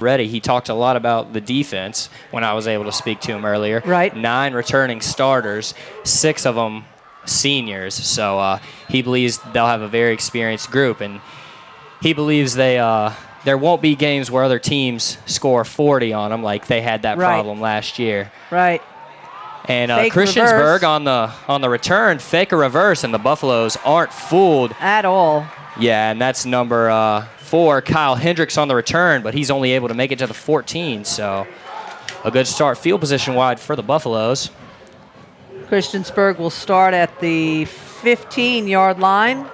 ready. He talked a lot about the defense when I was able to speak to him earlier. Right. 9 returning starters, 6 of them seniors. So he believes they'll have a very experienced group, and he believes there won't be games where other teams score 40 on them like they had that problem last year. Right. And Christiansburg on the return, fake a reverse, and the Buffaloes aren't fooled at all. Yeah, and that's number 4, Kyle Hendricks on the return, but he's only able to make it to the 14, so a good start field position wide for the Buffaloes. Christiansburg will start at the 15-yard line.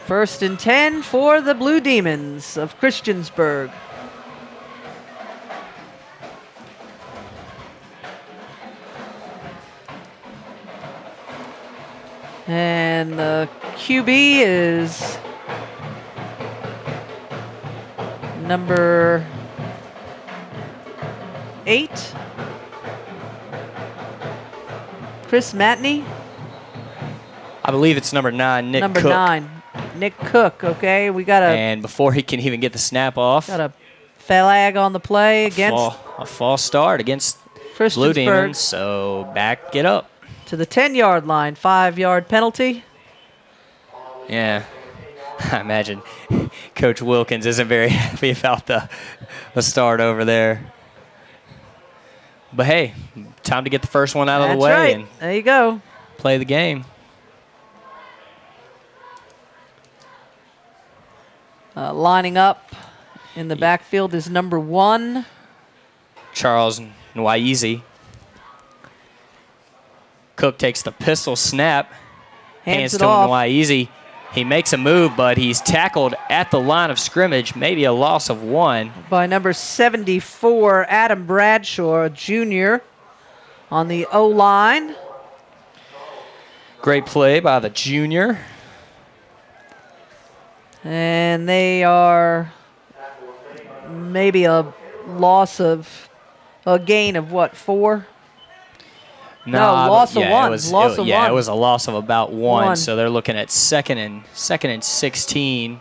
1st and 10 for the Blue Demons of Christiansburg. And the QB is number 8, Chris Matney. I believe it's number 9, Nick Cook. Number 9, Nick Cook. Okay, we got and before he can even get the snap off, got a flag on the play against a false start against Blue Demons. So back it up to the 10-yard line, 5-yard penalty. Yeah, I imagine Coach Wilkins isn't very happy about the start over there. But hey, time to get the first one out of the way and there you go. Play the game. Lining up in the backfield is number 1, Charles Nwaizi. Cook takes the pistol snap, hands it to off. Nwaizi. He makes a move, but he's tackled at the line of scrimmage, maybe a loss of 1. By number 74, Adam Bradshaw, Jr. on the O-line. Great play by the junior. And they are maybe a gain of what, 4? No, loss of 1. It was a loss of about 1. So they're looking at second and 16.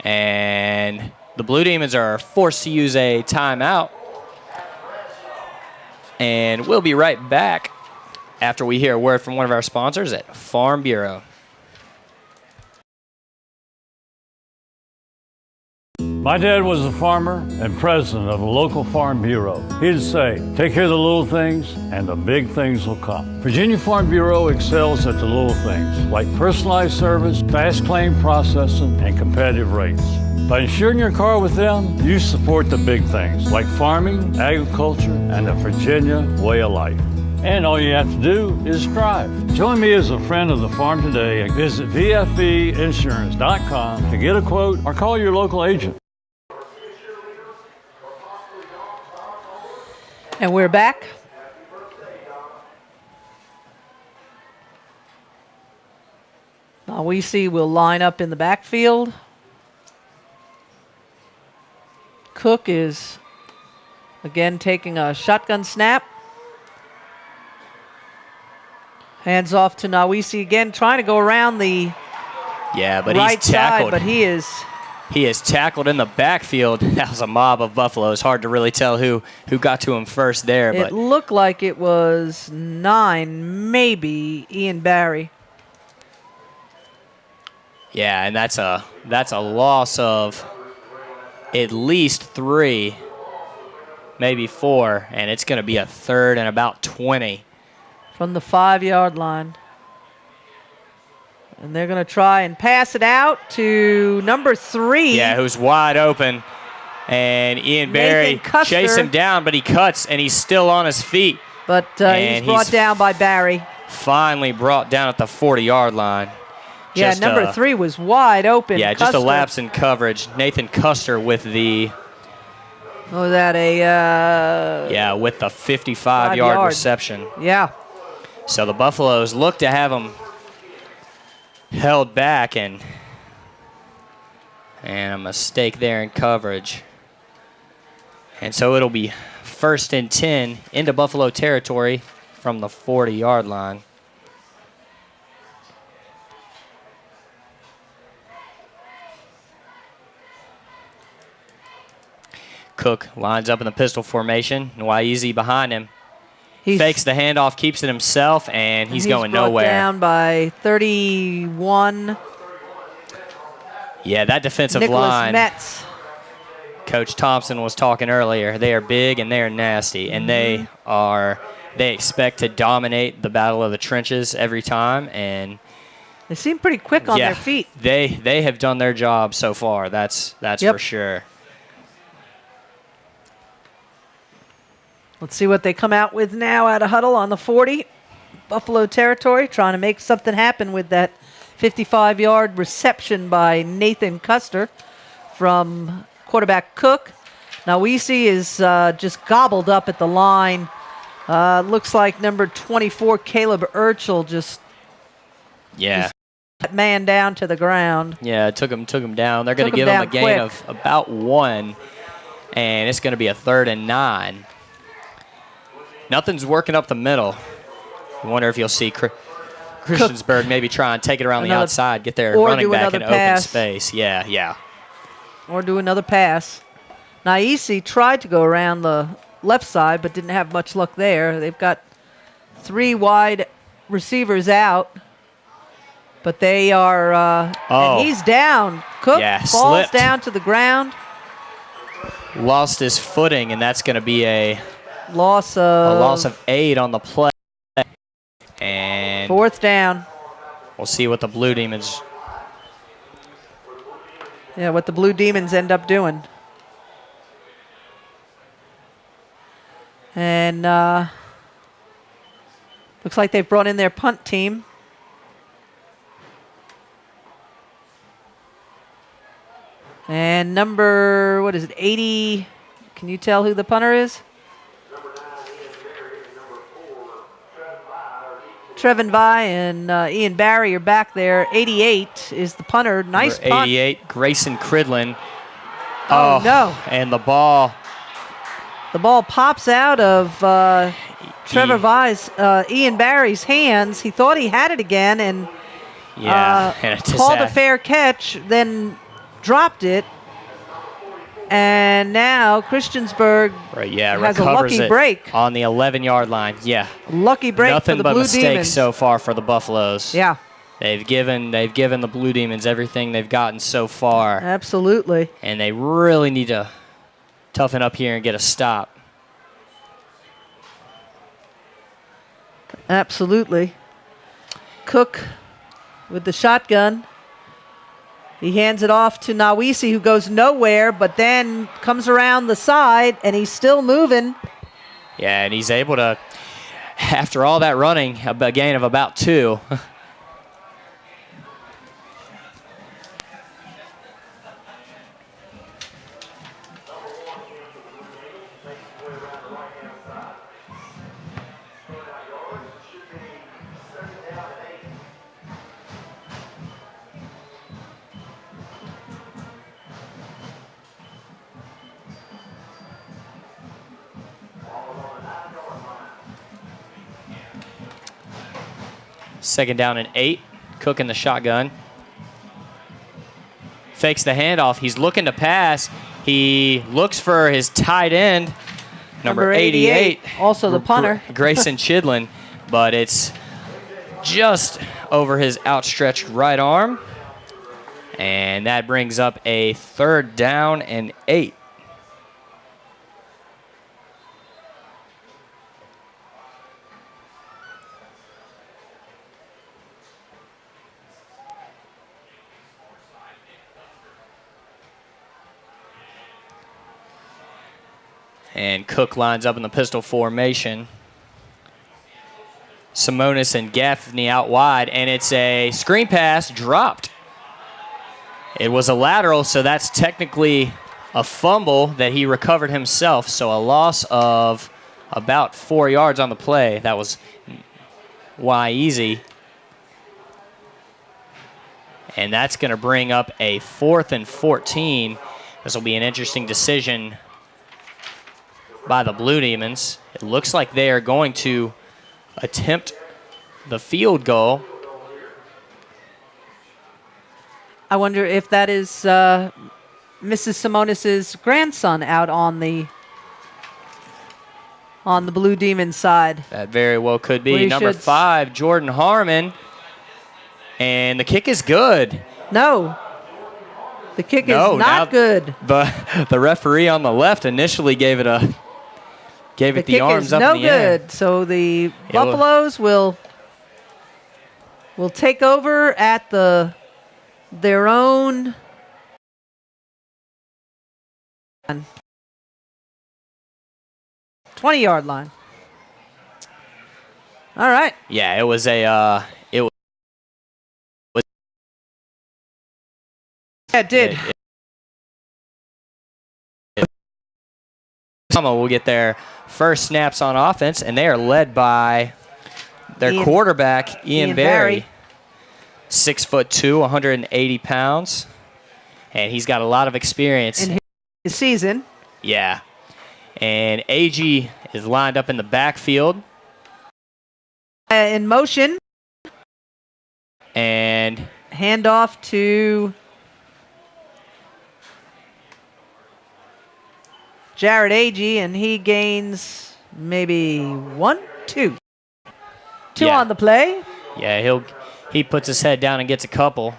And the Blue Demons are forced to use a timeout. And we'll be right back after we hear a word from one of our sponsors at Farm Bureau. My dad was a farmer and president of a local farm bureau. He'd say, take care of the little things and the big things will come. Virginia Farm Bureau excels at the little things, like personalized service, fast claim processing, and competitive rates. By insuring your car with them, you support the big things, like farming, agriculture, and the Virginia way of life. And all you have to do is drive. Join me as a friend of the farm today and visit VFBinsurance.com to get a quote or call your local agent. And we're back. Now we see we'll line up in the backfield. Cook is again taking a shotgun snap. Hands off to Nawisi again, trying to go around the right he's tackled. side, but he is tackled in the backfield. That was a mob of Buffaloes. Hard to really tell who got to him first there. It looked like it was 9, maybe Ian Barry. Yeah, and that's a loss of at least 3, maybe 4, and it's going to be a 3rd and about 20. From the 5-yard line. And they're going to try and pass it out to number 3. Yeah, who's wide open. And Ian Barry chased him down, but he cuts, and he's still on his feet. But he's brought down by Barry. Finally brought down at the 40-yard line. Yeah, number 3 was wide open. Yeah, just a lapse in coverage. Nathan Custer with the... Was that a... with the 55-yard reception. Yeah. So the Buffaloes look to have him held back, and a mistake there in coverage. And so it'll be 1st and 10 into Buffalo territory from the 40-yard line. Cook lines up in the pistol formation. Easy behind him. Fakes the handoff, keeps it himself, and he's going nowhere. Down by 31. Yeah, that defensive Nicholas line. Metz. Coach Thompson was talking earlier. They are big and they are nasty, and they expect to dominate the battle of the trenches every time. And they seem pretty quick on their feet. They have done their job so far. That's for sure. Let's see what they come out with now at a huddle on the 40. Buffalo territory, trying to make something happen with that 55-yard reception by Nathan Custer from quarterback Cook. Now, Weesey is just gobbled up at the line. Looks like number 24, Caleb Urchel, just that man down to the ground. Yeah, it took him down. They're going to give him a gain of about 1, and it's going to be a 3rd and 9. Nothing's working up the middle. I wonder if you'll see Christiansburg maybe try and take it around the outside, get their running back in open space. Yeah. Or do another pass. Naisi tried to go around the left side, but didn't have much luck there. They've got 3 wide receivers out, but they are, and he's down. Cook falls down to the ground. Lost his footing, and that's going to be a loss of 8 on the play. And 4th down. We'll see what the Blue Demons. Yeah, what the Blue Demons end up doing. And looks like they've brought in their punt team. And number, 80? Can you tell who the punter is? Trevin Vi and Ian Barry are back there. 88 is the punter. Nice punt. 88, Grayson Cridlin. Oh, no. And the ball. The ball pops out of Trevor Vi's, Ian Barry's hands. He thought he had it again and called a fair catch, then dropped it. And now Christiansburg has a lucky break on the 11-yard line. Yeah, lucky break Nothing for the but Blue mistakes Demons so far for the Buffaloes. Yeah, they've given the Blue Demons everything they've gotten so far. Absolutely. And they really need to toughen up here and get a stop. Absolutely. Cook with the shotgun. He hands it off to Nawisi, who goes nowhere, but then comes around the side, and he's still moving. Yeah, and he's able to, after all that running, a gain of about 2. Second down and 8. Cook in the shotgun. Fakes the handoff. He's looking to pass. He looks for his tight end, number 88. Also the punter. Grayson Chidlin. But it's just over his outstretched right arm. And that brings up a 3rd down and 8. And Cook lines up in the pistol formation. Simonis and Gaffney out wide, and it's a screen pass dropped. It was a lateral, so that's technically a fumble that he recovered himself. So a loss of about 4 yards on the play. That was easy. And that's going to bring up a 4th and 14. This will be an interesting decision by the Blue Demons. It looks like they are going to attempt the field goal. I wonder if that is Mrs. Simonis's grandson out on the Blue Demon side. That very well could be. We Number should 5, Jordan Harmon. And the kick is good. No. The kick is No, now not good. The referee on the left initially gave it the kick arms is up no in the air. good. So the Buffaloes will take over at their own 20-yard line. All right. Yeah, it was Yeah, it did. Will get their first snaps on offense, and they are led by their quarterback, Ian Barry. 6'2", 180 pounds, and he's got a lot of experience in his season. Yeah, and AG is lined up in the backfield. In motion. And handoff to Jared Agee, and he gains maybe 2 on the play. Yeah, he puts his head down and gets a couple.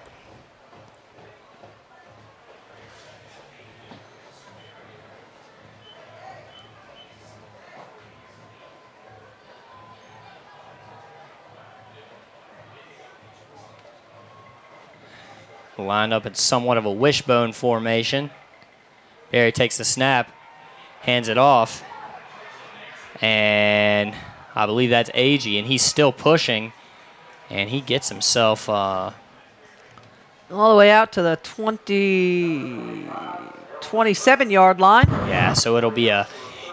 Lined up in somewhat of a wishbone formation. Barry takes the snap, hands it off, and I believe that's Agee, and he's still pushing, and he gets himself all the way out to the 27-yard line. Yeah, so it'll be a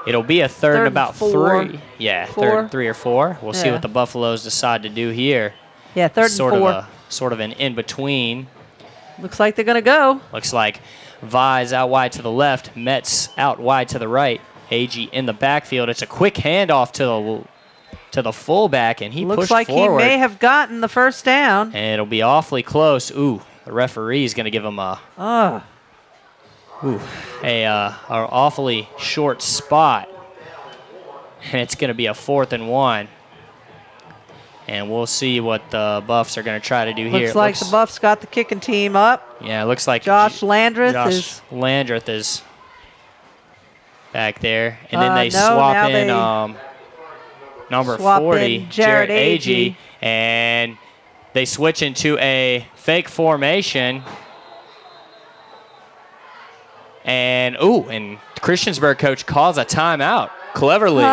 third and about 3. Yeah, 3rd, 3 or 4. We'll see what the Buffaloes decide to do here. Yeah, 3rd and 4. Sort of an in between. Looks like they're going to go. Looks like Vise out wide to the left, Metz out wide to the right. Agee in the backfield. It's a quick handoff to the fullback, and he pushed forward. Looks like he may have gotten the first down. And it'll be awfully close. Ooh, the referee is going to give him an awfully short spot. And it's going to be a 4th and 1. And we'll see what the Buffs are going to try to do here. Looks like the Buffs got the kicking team up. Yeah, it looks like Josh Landreth is back there. And then they swap in number 40, Jared Agee. And they switch into a fake formation. And Christiansburg coach calls a timeout cleverly.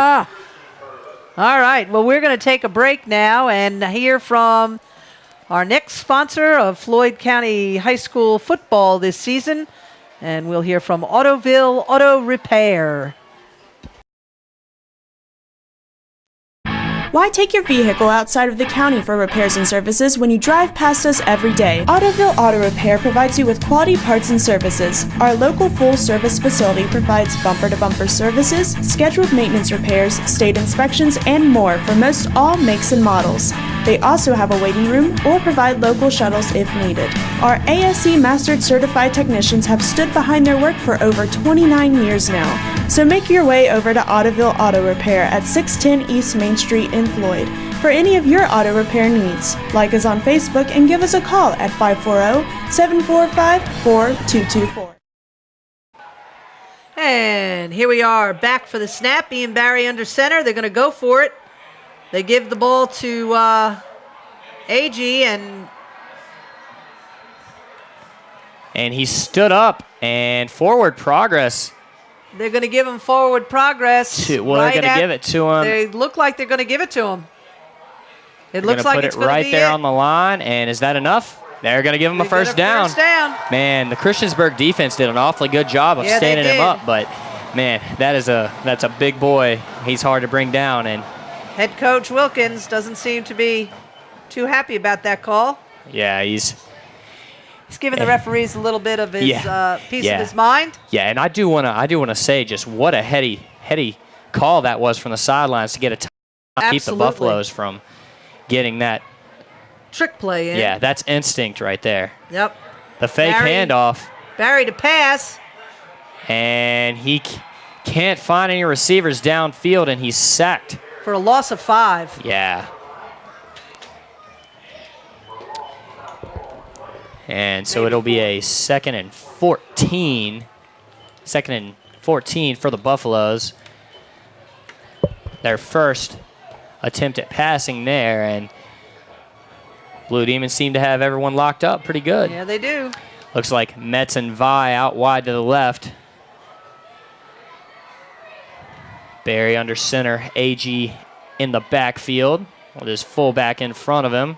All right, well, we're going to take a break now and hear from our next sponsor of Floyd County High School football this season, and we'll hear from Autoville Auto Repair. Why take your vehicle outside of the county for repairs and services when you drive past us every day? Autoville Auto Repair provides you with quality parts and services. Our local full-service facility provides bumper-to-bumper services, scheduled maintenance repairs, state inspections, and more for most all makes and models. They also have a waiting room or provide local shuttles if needed. Our ASE Mastered Certified technicians have stood behind their work for over 29 years now. So make your way over to Autoville Auto Repair at 610 East Main Street in Floyd for any of your auto repair needs. Like us on Facebook and give us a call at 540-745-4224. And here we are back for the snap. Ian Barry under center. They're going to go for it. They give the ball to Agee, and he stood up and forward progress. They're going to give him forward progress. They're going to give it to him. They look like they're going to give it to him. It looks like it's going to be right there on the line. And is that enough? They're going to give him a first down. Man, the Christiansburg defense did an awfully good job of standing him up. But, man, that's a big boy. He's hard to bring down. And head coach Wilkins doesn't seem to be too happy about that call. Yeah, he's giving the referees a little bit of his piece of his mind. Yeah, and I do want to say just what a heady call that was from the sidelines to get a time, keep the Buffaloes from getting that trick play in. Yeah, that's instinct right there. Yep. The fake handoff. Barry to pass. And he can't find any receivers downfield, and he's sacked. For a loss of 5. Yeah. And so it'll be a 2nd and 14. 2nd and 14 for the Buffaloes. Their first attempt at passing there, and Blue Demons seem to have everyone locked up pretty good. Yeah, they do. Looks like Metz and Vi out wide to the left. Barry under center, AG in the backfield with his fullback in front of him.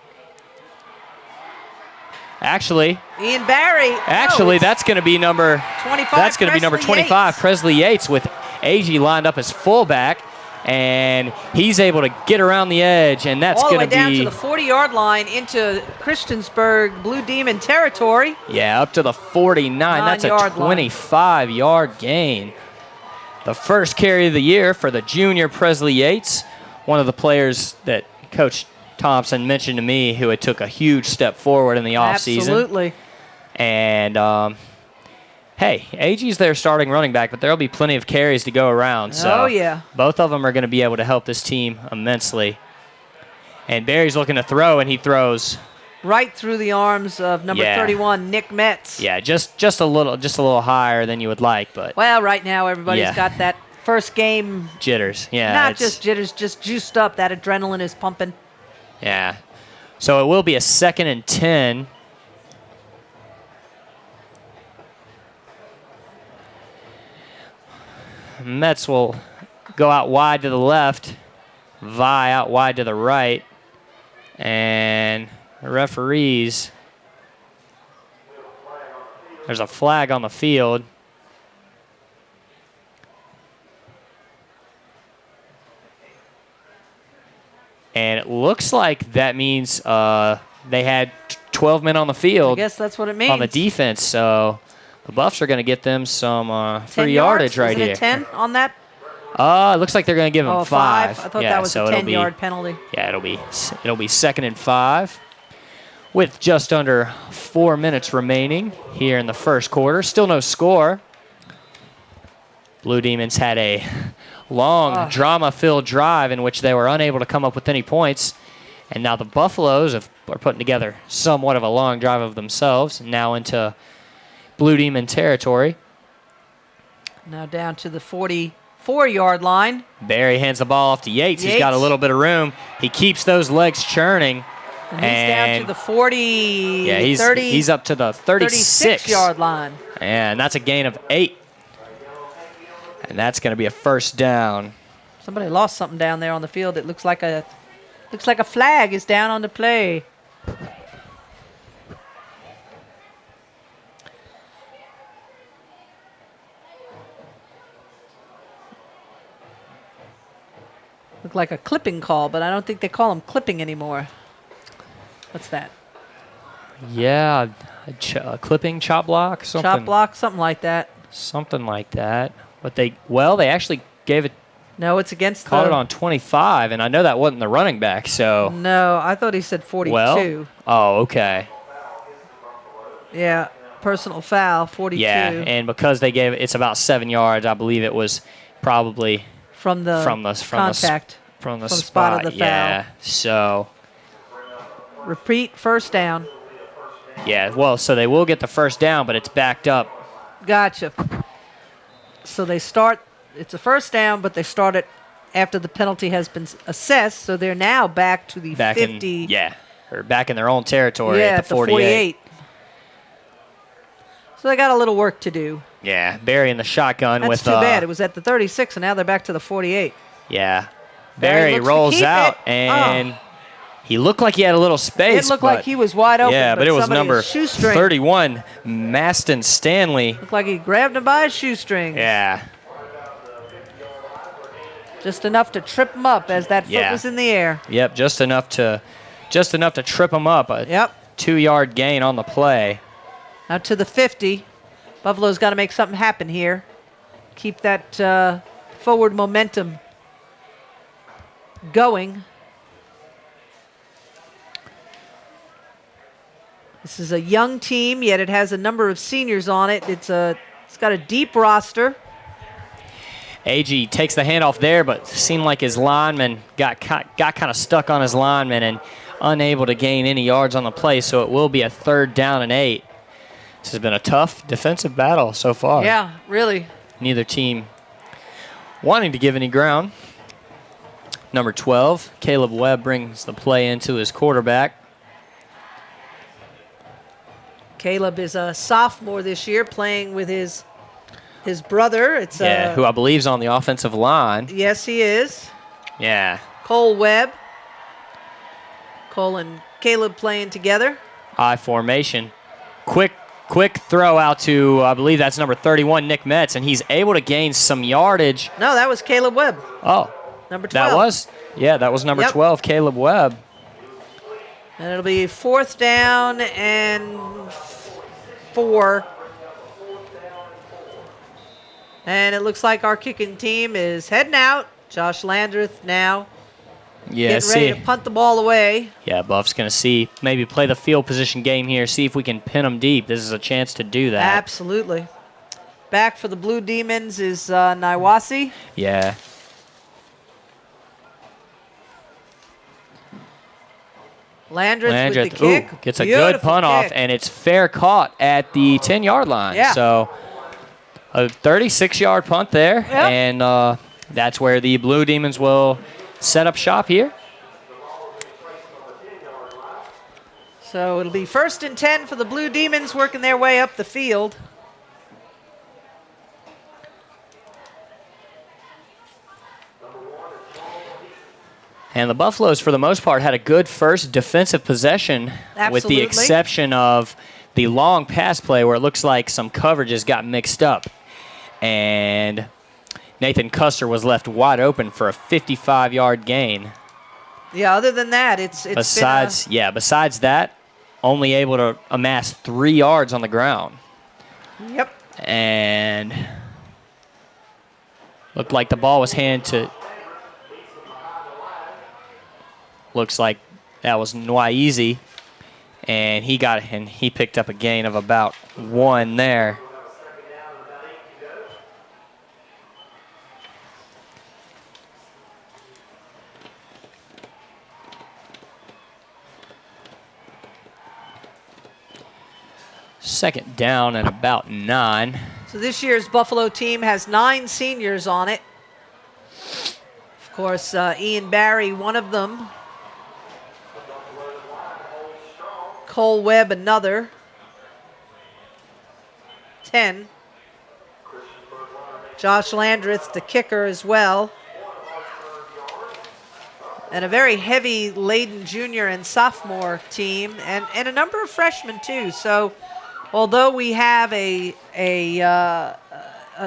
Actually, Ian Barry. that's going to be number 25. That's going to be number Presley 25, Yates. Presley Yates, with AG lined up as fullback, and he's able to get around the edge, and that's all the going way down be to the 40-yard line into Christiansburg Blue Demon territory. yeah, up to the 49. That's a 9-yard line. 25-yard gain. The first carry of the year for the junior Presley Yates, one of the players that Coach Thompson mentioned to me who had took a huge step forward in the offseason. Absolutely. And, hey, AG's their starting running back, but there will be plenty of carries to go around. So Oh, yeah. both of them are going to be able to help this team immensely. And Barry's looking to throw, and he throws. Right through the arms of number Yeah. 31, Nick Metz. Yeah, just a little higher than you would like, but Well, right now everybody's Yeah. got that first game, jitters. Yeah, not it's- just jitters, just juiced up. That adrenaline is pumping. Yeah. So it will be a 2nd and 10. Metz will go out wide to the left. Vi out wide to the right. And the referees, there's a flag on the field. And it looks like that means they had 12 men on the I field guess that's what it means. on the defense. So the Buffs are going to get them some 10 free yards? yardage right Isn't here. it 10 on that? It looks like they're going to give them Oh, 5. I thought Yeah, that was so a it'll be- 10-yard penalty. Yeah, it'll be 2nd and 5 with just under 4 minutes remaining here in the first quarter. Still no score. Blue Demons had a long, drama-filled drive in which they were unable to come up with any points. And now the Buffaloes are putting together somewhat of a long drive of themselves, now into Blue Demon territory. Now down to the 44-yard line. Barry hands the ball off to Yates. He's got a Yates. little bit of room. He keeps those legs churning. And he's down to the 40, Yeah, he's up to the 36. 36-yard line. And that's a gain of 8. And that's going to be a first down. Somebody lost something down there on the field. It looks like a flag is down on the play. Look like a clipping call, but I don't think they call them clipping anymore. What's that? Yeah, a clipping, chop block, something. Chop block, something like that. Something like that. But they actually gave it, No, it's against caught it on 25, and I know that wasn't the running back, so. No, I thought he said 42. Well, oh, okay. Yeah, personal foul, 42. Yeah, and because they gave it's about 7 yards, I believe it was probably from the contact. from the from spot. of the yeah. foul. So Repeat, first down. yeah, well, so they will get the first down, but it's backed up. Gotcha. So they start, it's a first down, but they start it after the penalty has been assessed, so they're now back to the 50. Or back in their own territory Yeah, at the 48. So they got a little work to do. Yeah, Barry in the shotgun That's with too bad. It was at the 36, and now they're back to the 48. yeah. Barry Barry looks to rolls keep out, it. and he looked like he had a little space. It looked but like he was wide open. yeah, but it was somebody number shoestring. 31, Maston Stanley. Looked like he grabbed him by his shoestring. Yeah, Just enough to trip him up as that foot Yeah. was in the air. yep, just enough to trip him up. A Yep. 2-yard gain on the play. Now to the 50. Buffalo's got to make something happen here. Keep that forward momentum going. This is a young team, yet it has a number of seniors on it. It's a He's got a deep roster. AG takes the handoff there, but seemed like his lineman got kind of stuck on his lineman and unable to gain any yards on the play, so it will be a 3rd down and 8. This has been a tough defensive battle so far. Yeah, really. Neither team wanting to give any ground. Number 12, Caleb Webb brings the play into his quarterback. Caleb is a sophomore this year, playing with his brother. It's who I believe is on the offensive line. Yes, he is. Yeah. Cole Webb. Cole and Caleb playing together. I formation. Quick throw out to, I believe that's number 31, Nick Metz, and he's able to gain some yardage. No, that was Caleb Webb. Oh. Number 12. That was number 12, Caleb Webb. And it'll be 4th down and 4. And it looks like our kicking team is heading out. Josh Landreth now getting ready to punt the ball away. Yeah, Buff's going to maybe play the field position game here, see if we can pin them deep. This is a chance to do that. Absolutely. Back for the Blue Demons is Naiwasi. Yeah. Landreth with the kick. Gets a good punt off, and it's fair caught at the 10-yard line. Yeah. So a 36-yard punt there, and that's where the Blue Demons will set up shop here. So it'll be 1st and 10 for the Blue Demons working their way up the field. And the Buffaloes, for the most part, had a good first defensive possession. Absolutely. With the exception of the long pass play where it looks like some coverages got mixed up. And Nathan Custer was left wide open for a 55-yard gain. Yeah, other than that, it's besides that, only able to amass 3 yards on the ground. Yep. And looked like the ball was handed to, looks like that was Nwaizi, and he picked up a gain of about 1 there. Second down and about 9. So this year's Buffalo team has 9 seniors on it. Of course, Ian Barry, one of them. Cole Webb, another. 10. Josh Landreth, the kicker as well. And a very heavy laden junior and sophomore team, and a number of freshmen too. So although we have a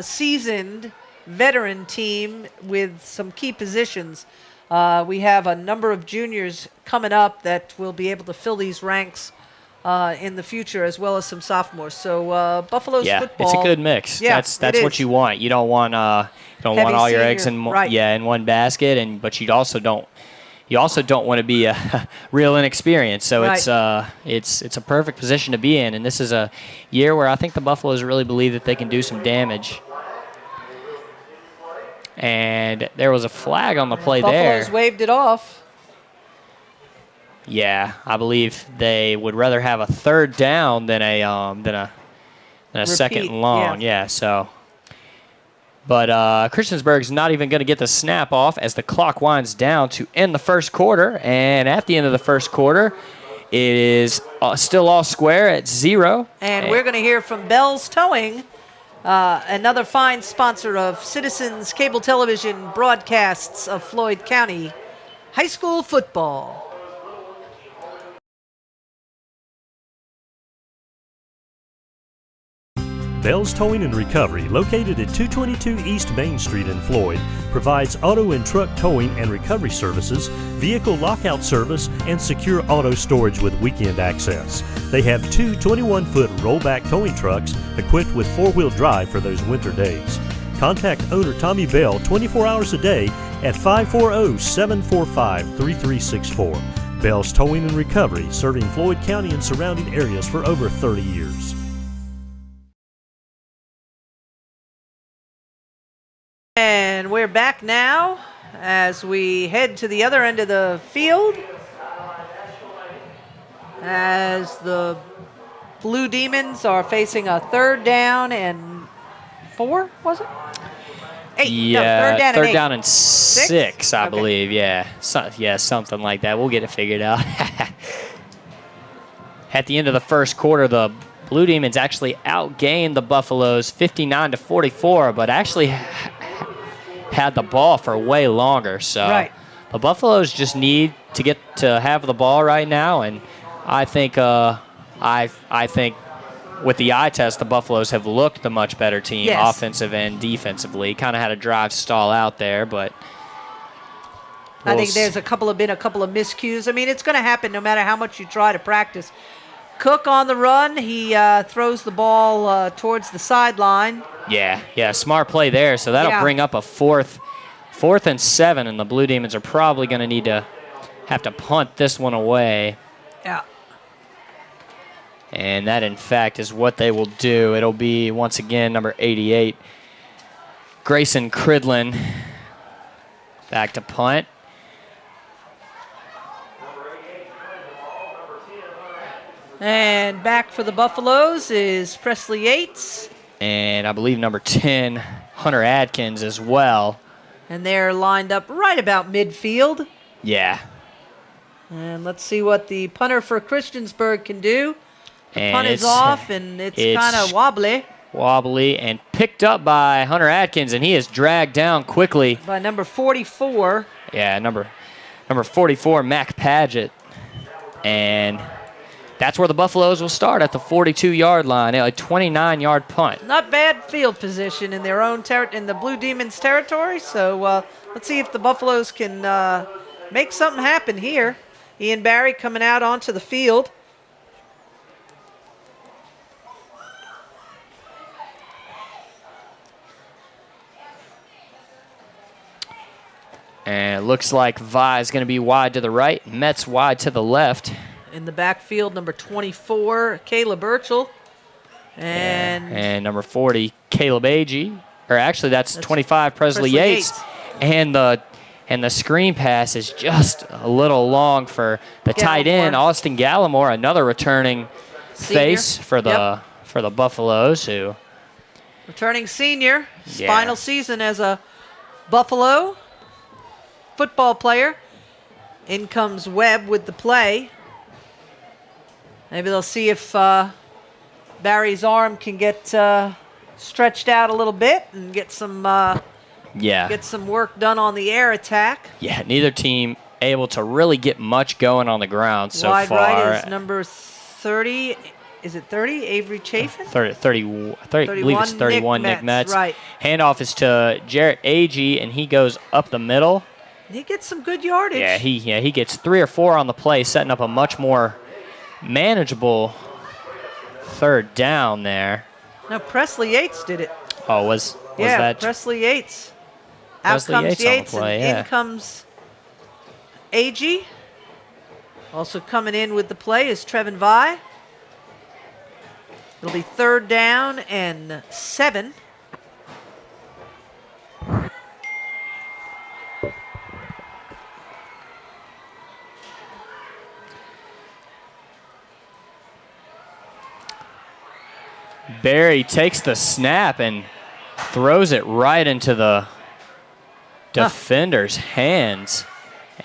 seasoned veteran team with some key positions, we have a number of juniors coming up that will be able to fill these ranks in the future, as well as some sophomores. So Buffalo's football. It's a good mix. Yeah, that's what you want. You don't want all your eggs in one basket, but you also don't want to be a real inexperienced. So it's a perfect position to be in, and this is a year where I think the Buffaloes really believe that they can do some damage. And there was a flag on the play there. Buffaloes waved it off. Yeah, I believe they would rather have a 3rd down than a second and long. Yeah, so. But Christiansburg's not even going to get the snap off as the clock winds down to end the first quarter. And at the end of the first quarter, it is still all square at 0. And we're going to hear from Bell's Towing, another fine sponsor of Citizens Cable Television broadcasts of Floyd County High School football. Bell's Towing and Recovery, located at 222 East Main Street in Floyd, provides auto and truck towing and recovery services, vehicle lockout service, and secure auto storage with weekend access. They have 2 21-foot rollback towing trucks equipped with 4-wheel drive for those winter days. Contact owner Tommy Bell 24 hours a day at 540-745-3364. Bell's Towing and Recovery, serving Floyd County and surrounding areas for over 30 years. And we're back now as we head to the other end of the field. As the Blue Demons are facing a 3rd down and 4, was it? 8. Yeah, no, third eight. down and 6, I Okay. believe. Yeah, something like that. We'll get it figured out. At the end of the first quarter, the Blue Demons actually outgained the Buffaloes 59-44, but actually had the ball for way longer. So Right. the Buffaloes just need to get to have the ball right now, and I think I think with the eye test, the Buffaloes have looked the much better team, Yes. offensive and defensively. Kind of had a drive stall out there, but I think there's been a couple of miscues. I mean, it's going to happen no matter how much you try to practice. Cook on the run, he throws the ball towards the sideline. Yeah, smart play there. So that'll bring up a fourth and 7, and the Blue Demons are probably going to need to have to punt this one away. Yeah. And that, in fact, is what they will do. It'll be, once again, number 88, Grayson Cridlin, back to punt. And back for the Buffaloes is Presley Yates. And I believe number 10, Hunter Adkins, as well. And they're lined up right about midfield. Yeah. And let's see what the punter for Christiansburg can do. And Punt is off, and it's kind of wobbly. Wobbly and picked up by Hunter Adkins, and he is dragged down quickly. By number 44. Yeah, number 44, Mac Padgett. And that's where the Buffaloes will start, at the 42-yard line, a 29-yard punt. Not bad field position in their own in the Blue Demons territory. So let's see if the Buffaloes can make something happen here. Ian Barry coming out onto the field. And it looks like Vi is going to be wide to the right, Metz wide to the left. In the backfield, number 24, Caleb Burchell. And number 40, Caleb Agee. Or actually, that's 25, Presley Yates. And the screen pass is just a little long for the tight end, Austin Gallimore, another returning face for the Buffaloes, who returning senior, final season as a Buffalo football player. In comes Webb with the play. Maybe they'll see if Barry's arm can get stretched out a little bit and get some work done on the air attack. Yeah, neither team able to really get much going on the ground so Wide far. right is number 30. Is it 30? Avery Chafin? 30, I believe it's 31, Nick Metz. Right. Handoff is to Jarrett Agee, and he goes up the middle. He gets some good yardage. Yeah, he gets 3 or 4 on the play, setting up a much more manageable third down there. No, Presley Yates did it. Oh, was that Presley Yates. Presley Out comes Yates on the play, and yeah. in comes Agee. Also coming in with the play is Trevin Vi. It'll be 3rd down and 7. Barry takes the snap and throws it right into the defender's hands,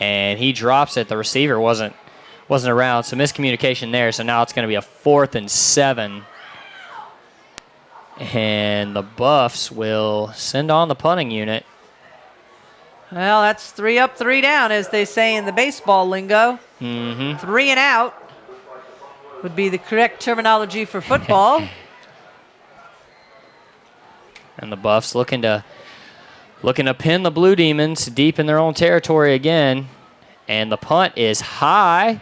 and he drops it. The receiver wasn't around, so miscommunication there. So now it's going to be a 4th and 7, and the Buffs will send on the punting unit. Well, that's 3 up, 3 down, as they say in the baseball lingo. 3 and out would be the correct terminology for football. And the Buffs looking to pin the Blue Demons deep in their own territory again. And the punt is high.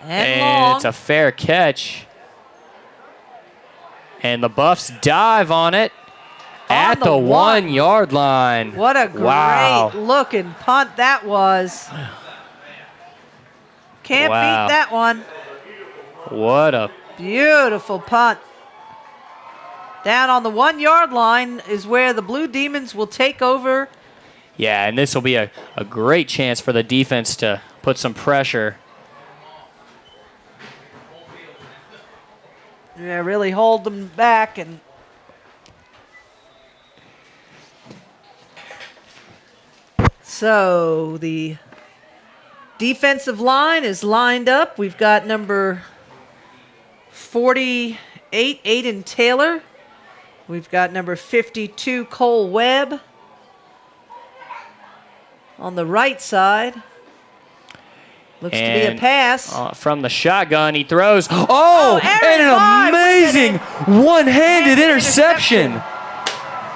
And long. It's a fair catch. And the Buffs dive on it at the 1-yard line. What a great looking punt that was. Can't beat that one. What a beautiful punt. Down on the 1 yard line is where the Blue Demons will take over. Yeah, and this will be a great chance for the defense to put some pressure. Yeah, really hold them back. And so the defensive line is lined up. We've got number 48, Aiden Taylor. We've got number 52, Cole Webb. On the right side, looks to be a pass. From the shotgun, he throws. Oh, and an amazing one-handed interception.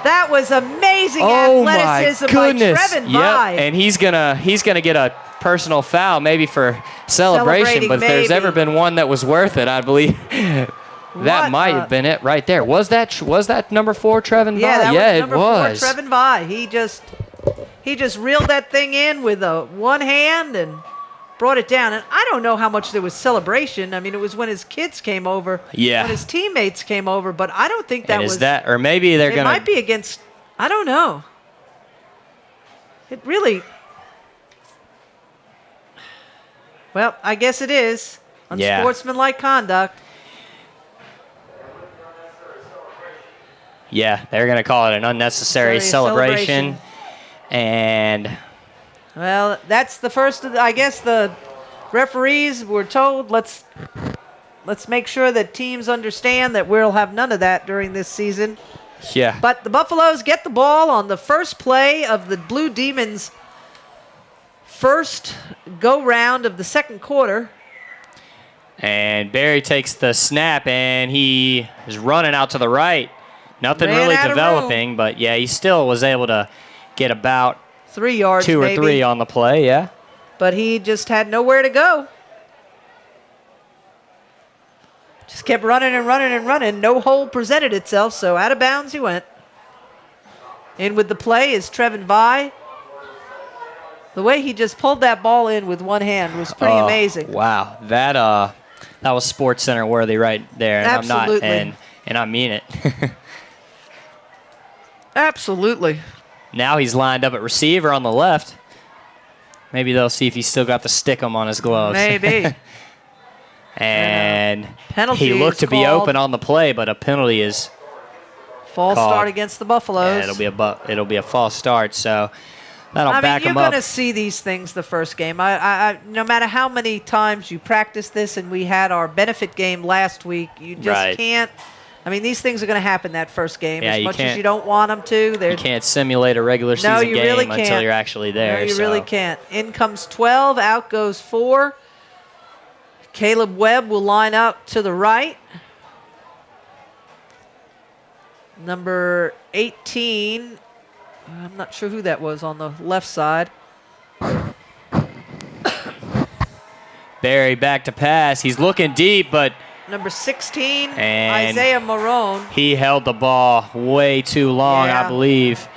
That was amazing athleticism by Trevin Vai. And he's gonna get a personal foul, maybe for celebration. But if there's ever been one that was worth it, I believe that might have been it right there. Was that number 4, Trevin Vai? Yeah, it was. 4, Trevin Vai. He just reeled that thing in with one hand and brought it down. And I don't know how much there was celebration. I mean, it was when his kids came over. Yeah. When his teammates came over. But I don't think that was. Is that, or maybe they're going to. It might be against, I don't know. It really. Well, I guess it is. Unsportsmanlike conduct. Yeah, they're going to call it an unnecessary celebration. And well, that's the first of I guess the referees were told let's make sure that teams understand that we'll have none of that during this season. Yeah. But the Buffaloes get the ball on the first play of the Blue Demons' first go-round of the second quarter. And Barry takes the snap, and he is running out to the right. Nothing really developing, but yeah, he still was able to get about 3 yards, 2 or 3 on the play, yeah. But he just had nowhere to go. Just kept running and running and running. No hole presented itself, so out of bounds he went. In with the play is Trevin Vai. The way he just pulled that ball in with one hand was pretty amazing. Wow, that was Sports Center worthy right there. And Absolutely. I'm not, and I mean it. Absolutely. Now he's lined up at receiver on the left. Maybe they'll see if he's still got the stickum on his gloves. Maybe. And penalty he looked to be called. open on the play, but a penalty is false called. Start against the Buffaloes. Yeah, it'll be a false start. So that'll back him up. You're going to see these things the first game. I no matter how many times you practice this, and we had our benefit game last week, you just can't. I mean, these things are going to happen that first game. Yeah, as much as you don't want them to. You can't simulate a regular season game really can't. until you're actually there. No, you really can't. In comes 12, out goes 4. Caleb Webb will line up to the right. Number 18, I'm not sure who that was on the left side. Barry back to pass. He's looking deep, but number 16, and Isaiah Marone. He held the ball way too long, I believe.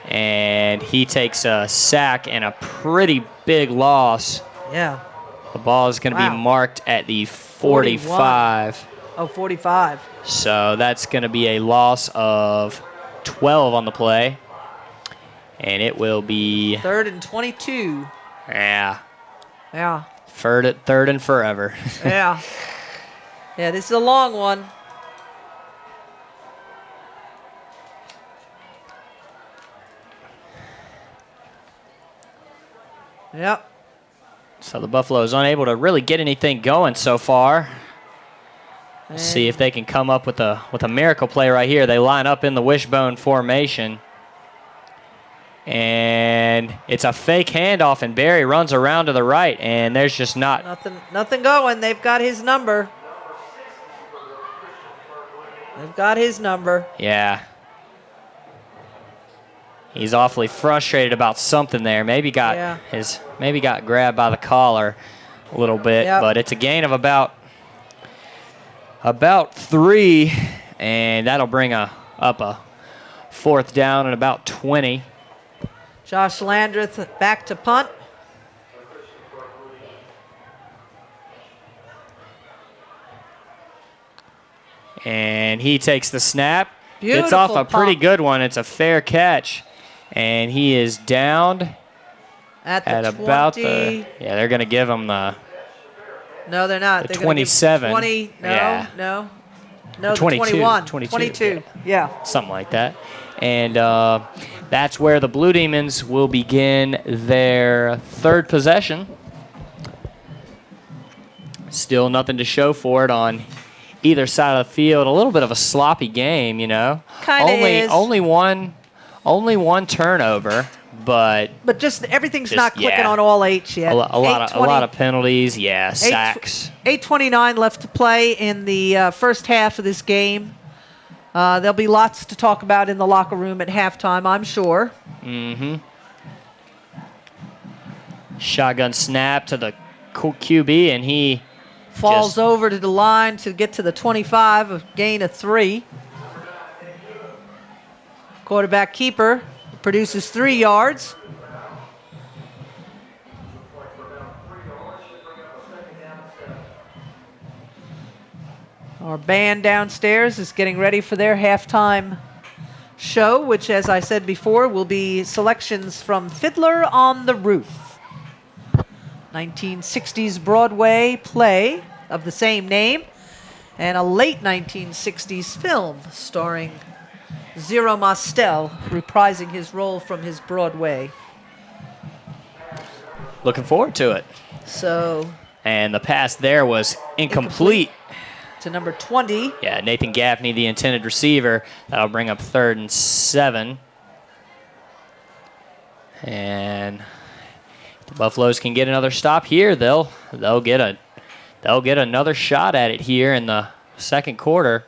And he takes a sack and a pretty big loss. Yeah. The ball is going to be marked at the 45. 41. Oh, 45. So that's going to be a loss of 12 on the play. And it will be 3rd and 22. Yeah. Yeah. Third and forever. Yeah. Yeah, this is a long one. Yep. So the Buffaloes unable to really get anything going so far. Let's see if they can come up with a miracle play right here. They line up in the wishbone formation. And it's a fake handoff, and Barry runs around to the right, and there's just nothing going. They've got his number. They've got his number. Yeah. He's awfully frustrated about something there. Maybe got grabbed by the collar a little bit, but it's a gain of about 3, and that'll bring up a 4th down and about 20. Josh Landreth back to punt. And he takes the snap. Beautiful Gets off a pretty pump good one. It's a fair catch. And he is downed at at 20. about the... Yeah, they're going to give him the... No, they're not. The They're gonna give 27. 20. No, Yeah. no. No, 22, 21. 22, Yeah. something like that. And that's where the Blue Demons will begin their third possession. Still nothing to show for it on either side of the field. A little bit of a sloppy game, you know. Kind of is. Only one turnover, but just everything's just, not clicking yeah. on all eights yet. a lot of penalties. Yeah, 8 sacks. 8:29 left to play in the first half of this game. There'll be lots to talk about in the locker room at halftime, I'm sure. Mm-hmm. Shotgun snap to the QB, and he Falls over to the line to get to the 25, a gain of 3. Quarterback keeper produces 3 yards. Our band downstairs is getting ready for their halftime show, which, as I said before, will be selections from Fiddler on the Roof, 1960s Broadway play of the same name, and a late 1960s film starring Zero Mostel reprising his role from his Broadway. looking forward to it. So And the pass there was incomplete. to number 20. Yeah, Nathan Gaffney, the intended receiver. That'll bring up 3rd and 7. And the Buffaloes can get another stop here. They'll get another shot at it here in the second quarter.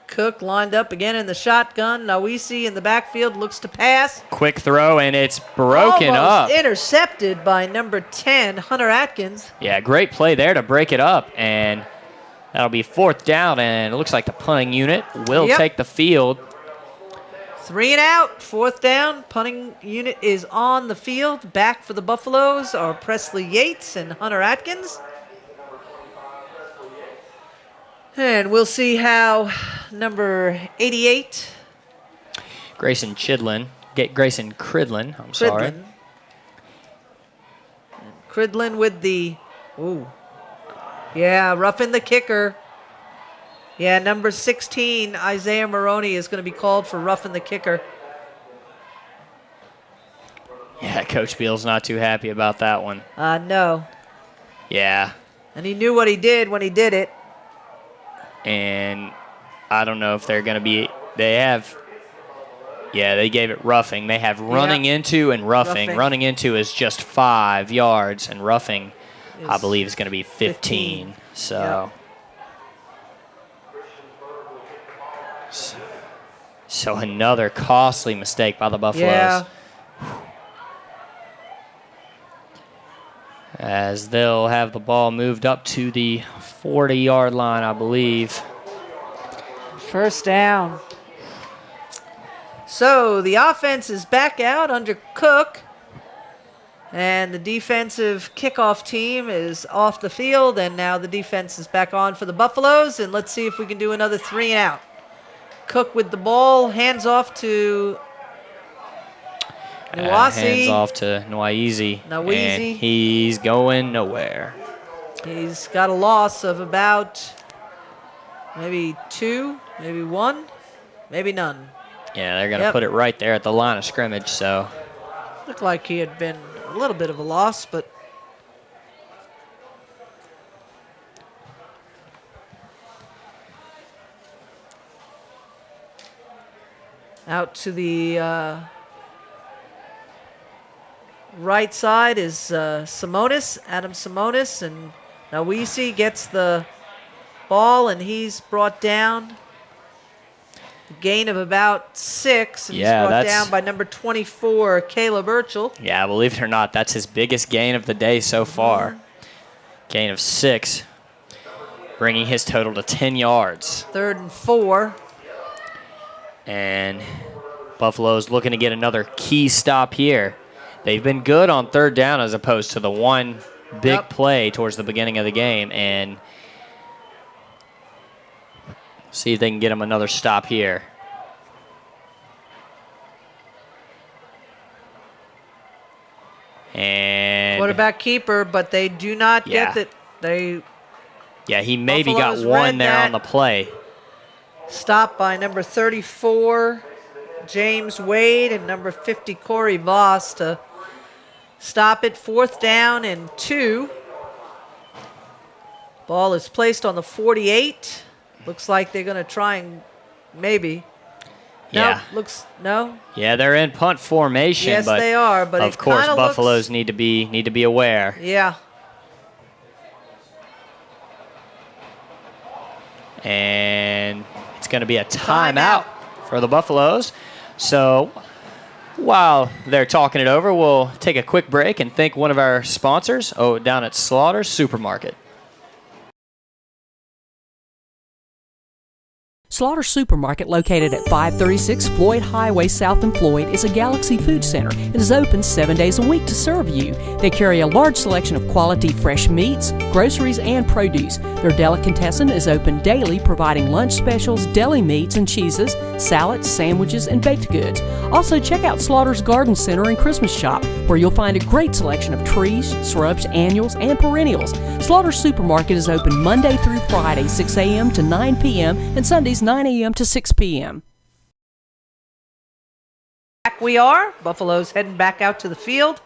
Cook lined up again in the shotgun. Nawisi in the backfield looks to pass. Quick throw, and it's broken Almost up. intercepted by number 10, Hunter Atkins. Yeah, great play there to break it up, and that'll be 4th down, and it looks like the punting unit will take the field. 3 and out, 4th down. Punting unit is on the field. Back for the Buffaloes are Presley Yates and Hunter Atkins. And we'll see how number 88. Grayson Cridlin, I'm sorry. Cridlin with the, roughing the kicker. Yeah, number 16, Isaiah Maroney, is going to be called for roughing the kicker. Yeah, Coach Beal's not too happy about that one. No. Yeah, And he knew what he did when he did it. and I don't know if they're going to be – they gave it roughing. They have running into and roughing. Running into is just 5 yards, and roughing, I believe, is going to be 15. So, so another costly mistake by the Buffaloes. Yeah. As they'll have the ball moved up to the 40-yard line, I believe. 1st down. So the offense is back out under Cook. And the defensive kickoff team is off the field. And now the defense is back on for the Buffaloes. And let's see if we can do another 3 and out. Cook with the ball. Hands off to Nwasi. Hands off to Nwaizi. And he's going nowhere. He's got a loss of about maybe 2, maybe 1, maybe none. Yeah, they're going to put it right there at the line of scrimmage, so. Looked like he had been a little bit of a loss, but out to the right side is Simonis, Adam Simonis, and Nawisi gets the ball, and he's brought down. A gain of about 6, and he's brought down by number 24, Caleb Urchel. Yeah, believe it or not, that's his biggest gain of the day so far. Gain of 6, bringing his total to 10 yards. 3rd and 4. And Buffalo's looking to get another key stop here. They've been good on 3rd down as opposed to the one big play towards the beginning of the game. And See if they can get him another stop here. And quarterback keeper, but they do not Yeah. get it. he maybe got Buffaloes one read there that. on the play. Stopped by number 34, James Wade, and number 50, Corey Voss, to stop it. 4th down and 2. Ball is placed on the 48. Looks like they're going to try and maybe. Yeah. No. Yeah, they're in punt formation. Yes, but they are. But of it course, kinda Buffaloes looks, need to be aware. Yeah. And it's going to be a timeout for the Buffaloes. So while they're talking it over, we'll take a quick break and thank one of our sponsors down at Slaughter's Supermarket. Slaughter Supermarket, located at 536 Floyd Highway South in Floyd, is a Galaxy Food Center and is open 7 days a week to serve you. They carry a large selection of quality fresh meats, groceries, and produce. Their delicatessen is open daily, providing lunch specials, deli meats and cheeses, salads, sandwiches, and baked goods. Also, check out Slaughter's Garden Center and Christmas Shop, where you'll find a great selection of trees, shrubs, annuals, and perennials. Slaughter Supermarket is open Monday through Friday, 6 a.m. to 9 p.m., and Sundays 9 a.m. to 6 p.m. Back we are. Buffaloes heading back out to the field.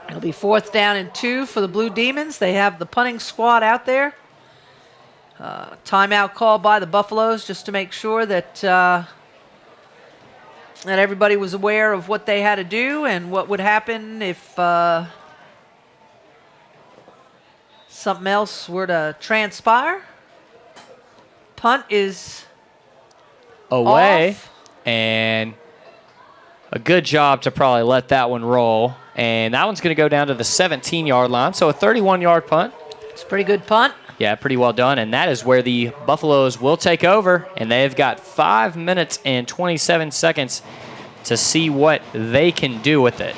It'll be 4th down and 2 for the Blue Demons. They have the punting squad out there. Timeout call by the Buffaloes just to make sure that that everybody was aware of what they had to do and what would happen if something else were to transpire. Punt is Away. off. And a good job to probably let that one roll. And that one's going to go down to the 17-yard line. So a 31-yard punt. It's a pretty good punt. Yeah, pretty well done. And that is where the Buffaloes will take over. And they've got 5 minutes and 27 seconds to see what they can do with it.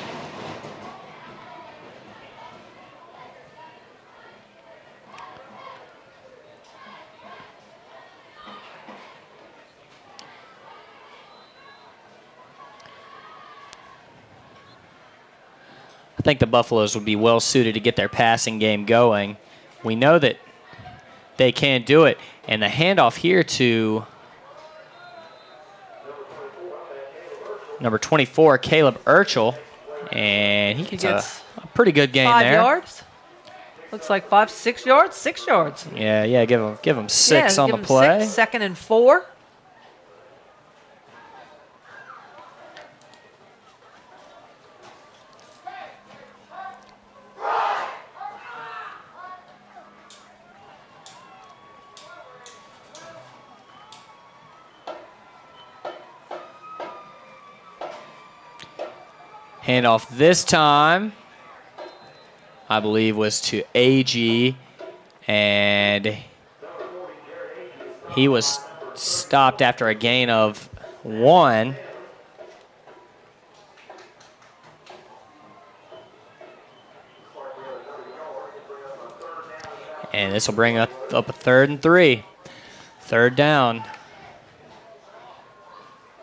I think the Buffaloes would be well suited to get their passing game going. We know that they can do it. And the handoff here to number 24, Caleb Urchel. And he gets a pretty good gain 5 there. yards. Looks like 5, 6 yards. 6 yards. Yeah, give him 6 on the give 'em play. 6, 2nd and 4. Handoff this time, I believe, was to AG, and he was stopped after a gain of 1. And this will bring up a 3rd and 3. 3rd down.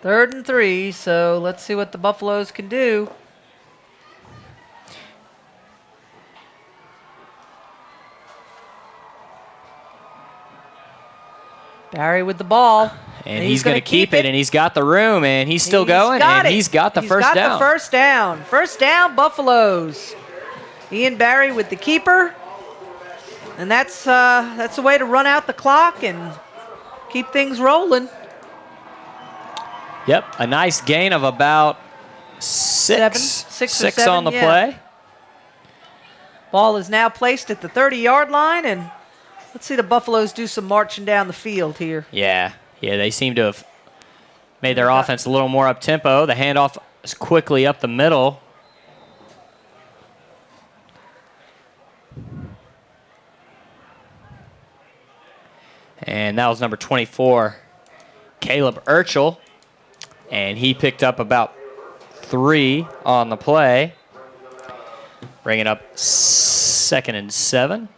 3rd and 3, so let's see what the Buffaloes can do. Barry with the ball. And he's going to keep it, and he's got the room, and he's still going, and he's got the first down. The first down. First down, Buffaloes. Ian Barry with the keeper. And that's the way to run out the clock and keep things rolling. Yep, a nice gain of about 6. 6 or 6 on the 7, play. Ball is now placed at the 30-yard line, and let's see the Buffaloes do some marching down the field here. Yeah, they seem to have made their offense a little more up-tempo. The handoff is quickly up the middle. And that was number 24, Caleb Urchel. And he picked up about 3 on the play. Bring it up 2nd and 7.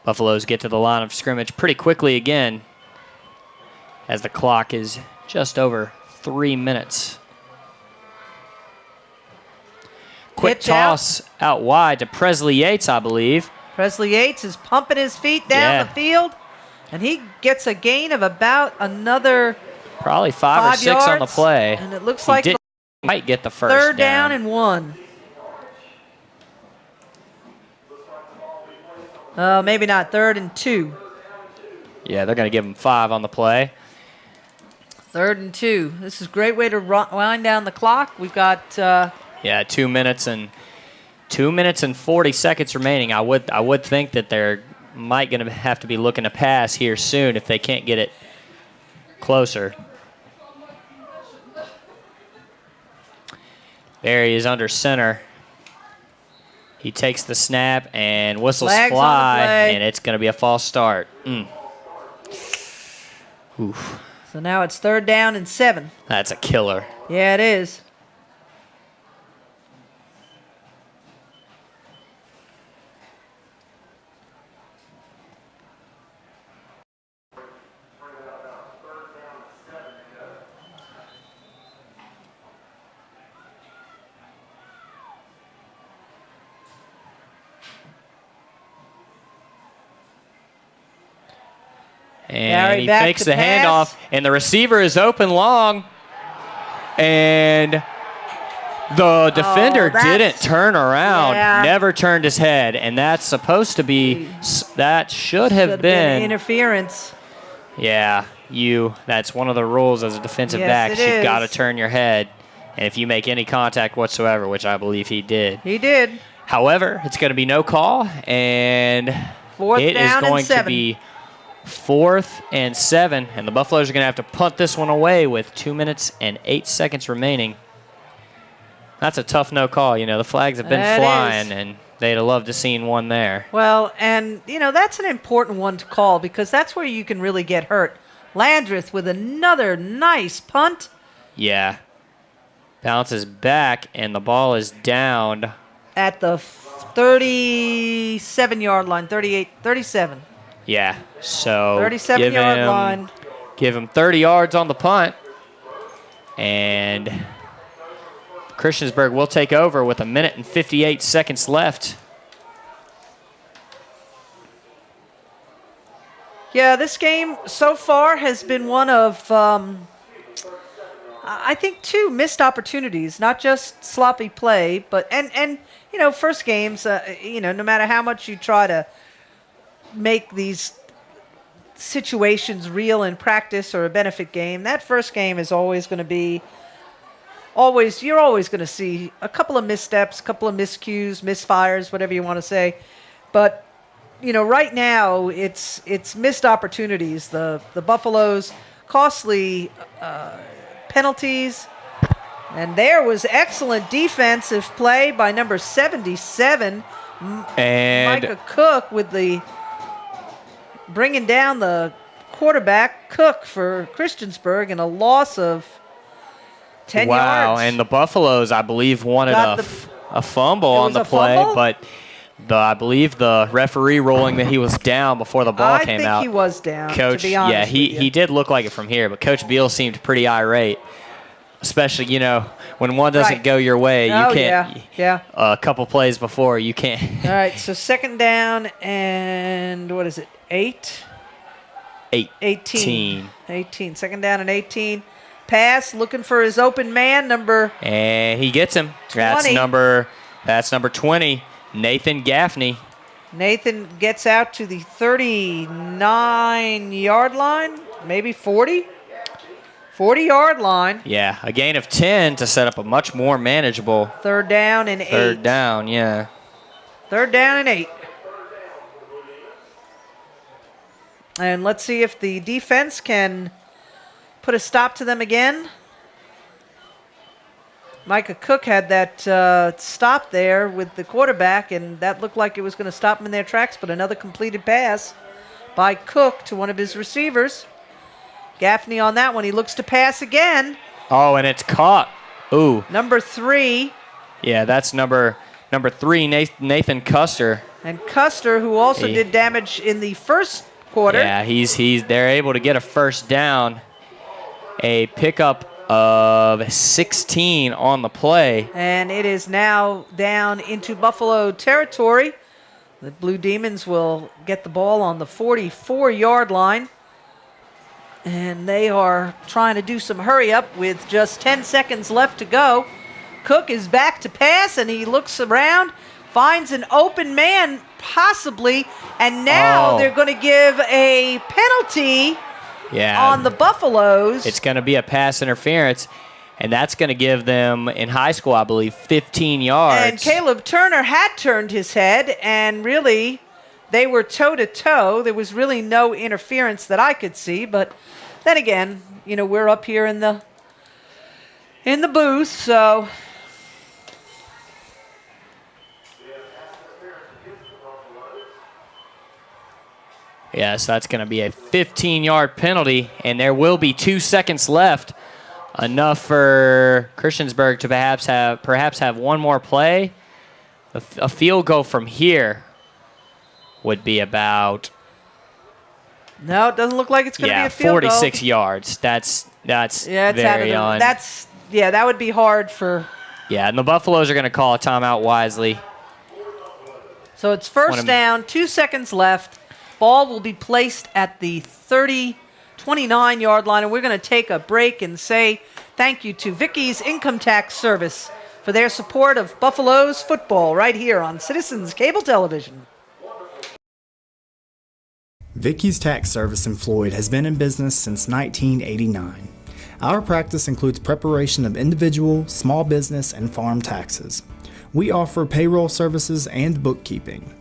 Buffaloes get to the line of scrimmage pretty quickly again as the clock is just over 3 minutes. Quick Pitch toss out wide to Presley Yates, I believe. Presley Yates is pumping his feet down the field, and he gets a gain of about another probably 5 or 6 yards, on the play. And it looks like he might get the first third down and 1. Maybe not. 3rd and 2. Yeah, they're going to give him 5 on the play. 3rd and 2. This is a great way to wind down the clock. We've got 2 minutes and 40 seconds remaining. I would think that they're might going to have to be looking to pass here soon if they can't get it closer. There he is under center. He takes the snap and whistles Flags fly, on the play. and it's going to be a false start. Oof. So now it's 3rd down and 7. That's a killer. Yeah, it is. And he fakes the handoff, and the receiver is open long. And the defender didn't turn around, never turned his head. And that's supposed to be, that should have been interference. Yeah, that's one of the rules as a defensive back. You've got to turn your head. And if you make any contact whatsoever, which I believe he did. He did. However, it's going to be no call, and it is going to be 4th and 7, and the Buffaloes are going to have to punt this one away with 2 minutes and 8 seconds remaining. That's a tough no call. The flags have been flying, and they'd have loved to seen one there. Well, and, that's an important one to call because that's where you can really get hurt. Landreth with another nice punt. Yeah. Bounces back, and the ball is down. At the 37-yard line, 37. Yeah, so 37-yard line. Give him 30 yards on the punt. And Christiansburg will take over with 1 minute and 58 seconds left. Yeah, this game so far has been one of, I think, 2 missed opportunities, not just sloppy play, but, and first games, no matter how much you try to make these situations real in practice or a benefit game, that first game is always going to be you're always going to see a couple of missteps, a couple of miscues, misfires, whatever you want to say. But right now it's missed opportunities. The Buffaloes costly penalties, and there was excellent defensive play by number 77 and Micah Cook with the bringing down the quarterback, Cook, for Christiansburg, and a loss of 10 yards. Wow, and the Buffaloes, I believe, wanted a fumble on the play, but I believe the referee ruling that he was down before the ball came out. I think he was down, Coach, to be honest with you. he did look like it from here, but Coach Beal seemed pretty irate, especially, when one doesn't go your way. You can't. Yeah. A couple plays before, you can't. All right, so 2nd down and, what is it, 18. 18. 2nd down and 18. Pass, looking for his open man, and he gets him. 20. That's number 20, Nathan Gaffney. Nathan gets out to the 39-yard line, maybe 40. 40-yard line. Yeah, a gain of 10 to set up a much more manageable 3rd down and 8. 3rd down, yeah. 3rd down and 8. And let's see if the defense can put a stop to them again. Micah Cook had that stop there with the quarterback, and that looked like it was going to stop them in their tracks, but another completed pass by Cook to one of his receivers. Gaffney on that one. He looks to pass again. Oh, and it's caught. Ooh. Number 3. Yeah, that's number 3, Nathan Custer. And Custer, who also did damage in the first quarter. Yeah, they're able to get a first down. A pickup of 16 on the play. And it is now down into Buffalo territory. The Blue Demons will get the ball on the 44-yard line. And they are trying to do some hurry up with just 10 seconds left to go. Cook is back to pass, and he looks around, finds an open man, possibly, and now they're going to give a penalty on the Buffaloes. It's going to be a pass interference, and that's going to give them, in high school, I believe, 15 yards. And Caleb Turner had turned his head, and really, they were toe-to-toe. There was really no interference that I could see, but then again, we're up here in the booth, so... Yes, that's going to be a 15-yard penalty, and there will be 2 seconds left, enough for Christiansburg to perhaps have one more play. A field goal from here would be about... No, it doesn't look like it's going to be a field 46 goal. Yards. That's very on. That would be hard for... Yeah, and the Buffaloes are going to call a timeout wisely. So it's first down, 2 seconds left. Ball will be placed at the 29-yard line, and we're going to take a break and say thank you to Vicky's Income Tax Service for their support of Buffaloes football right here on Citizens Cable Television. Vicky's Tax Service in Floyd has been in business since 1989. Our practice includes preparation of individual, small business, and farm taxes. We offer payroll services and bookkeeping.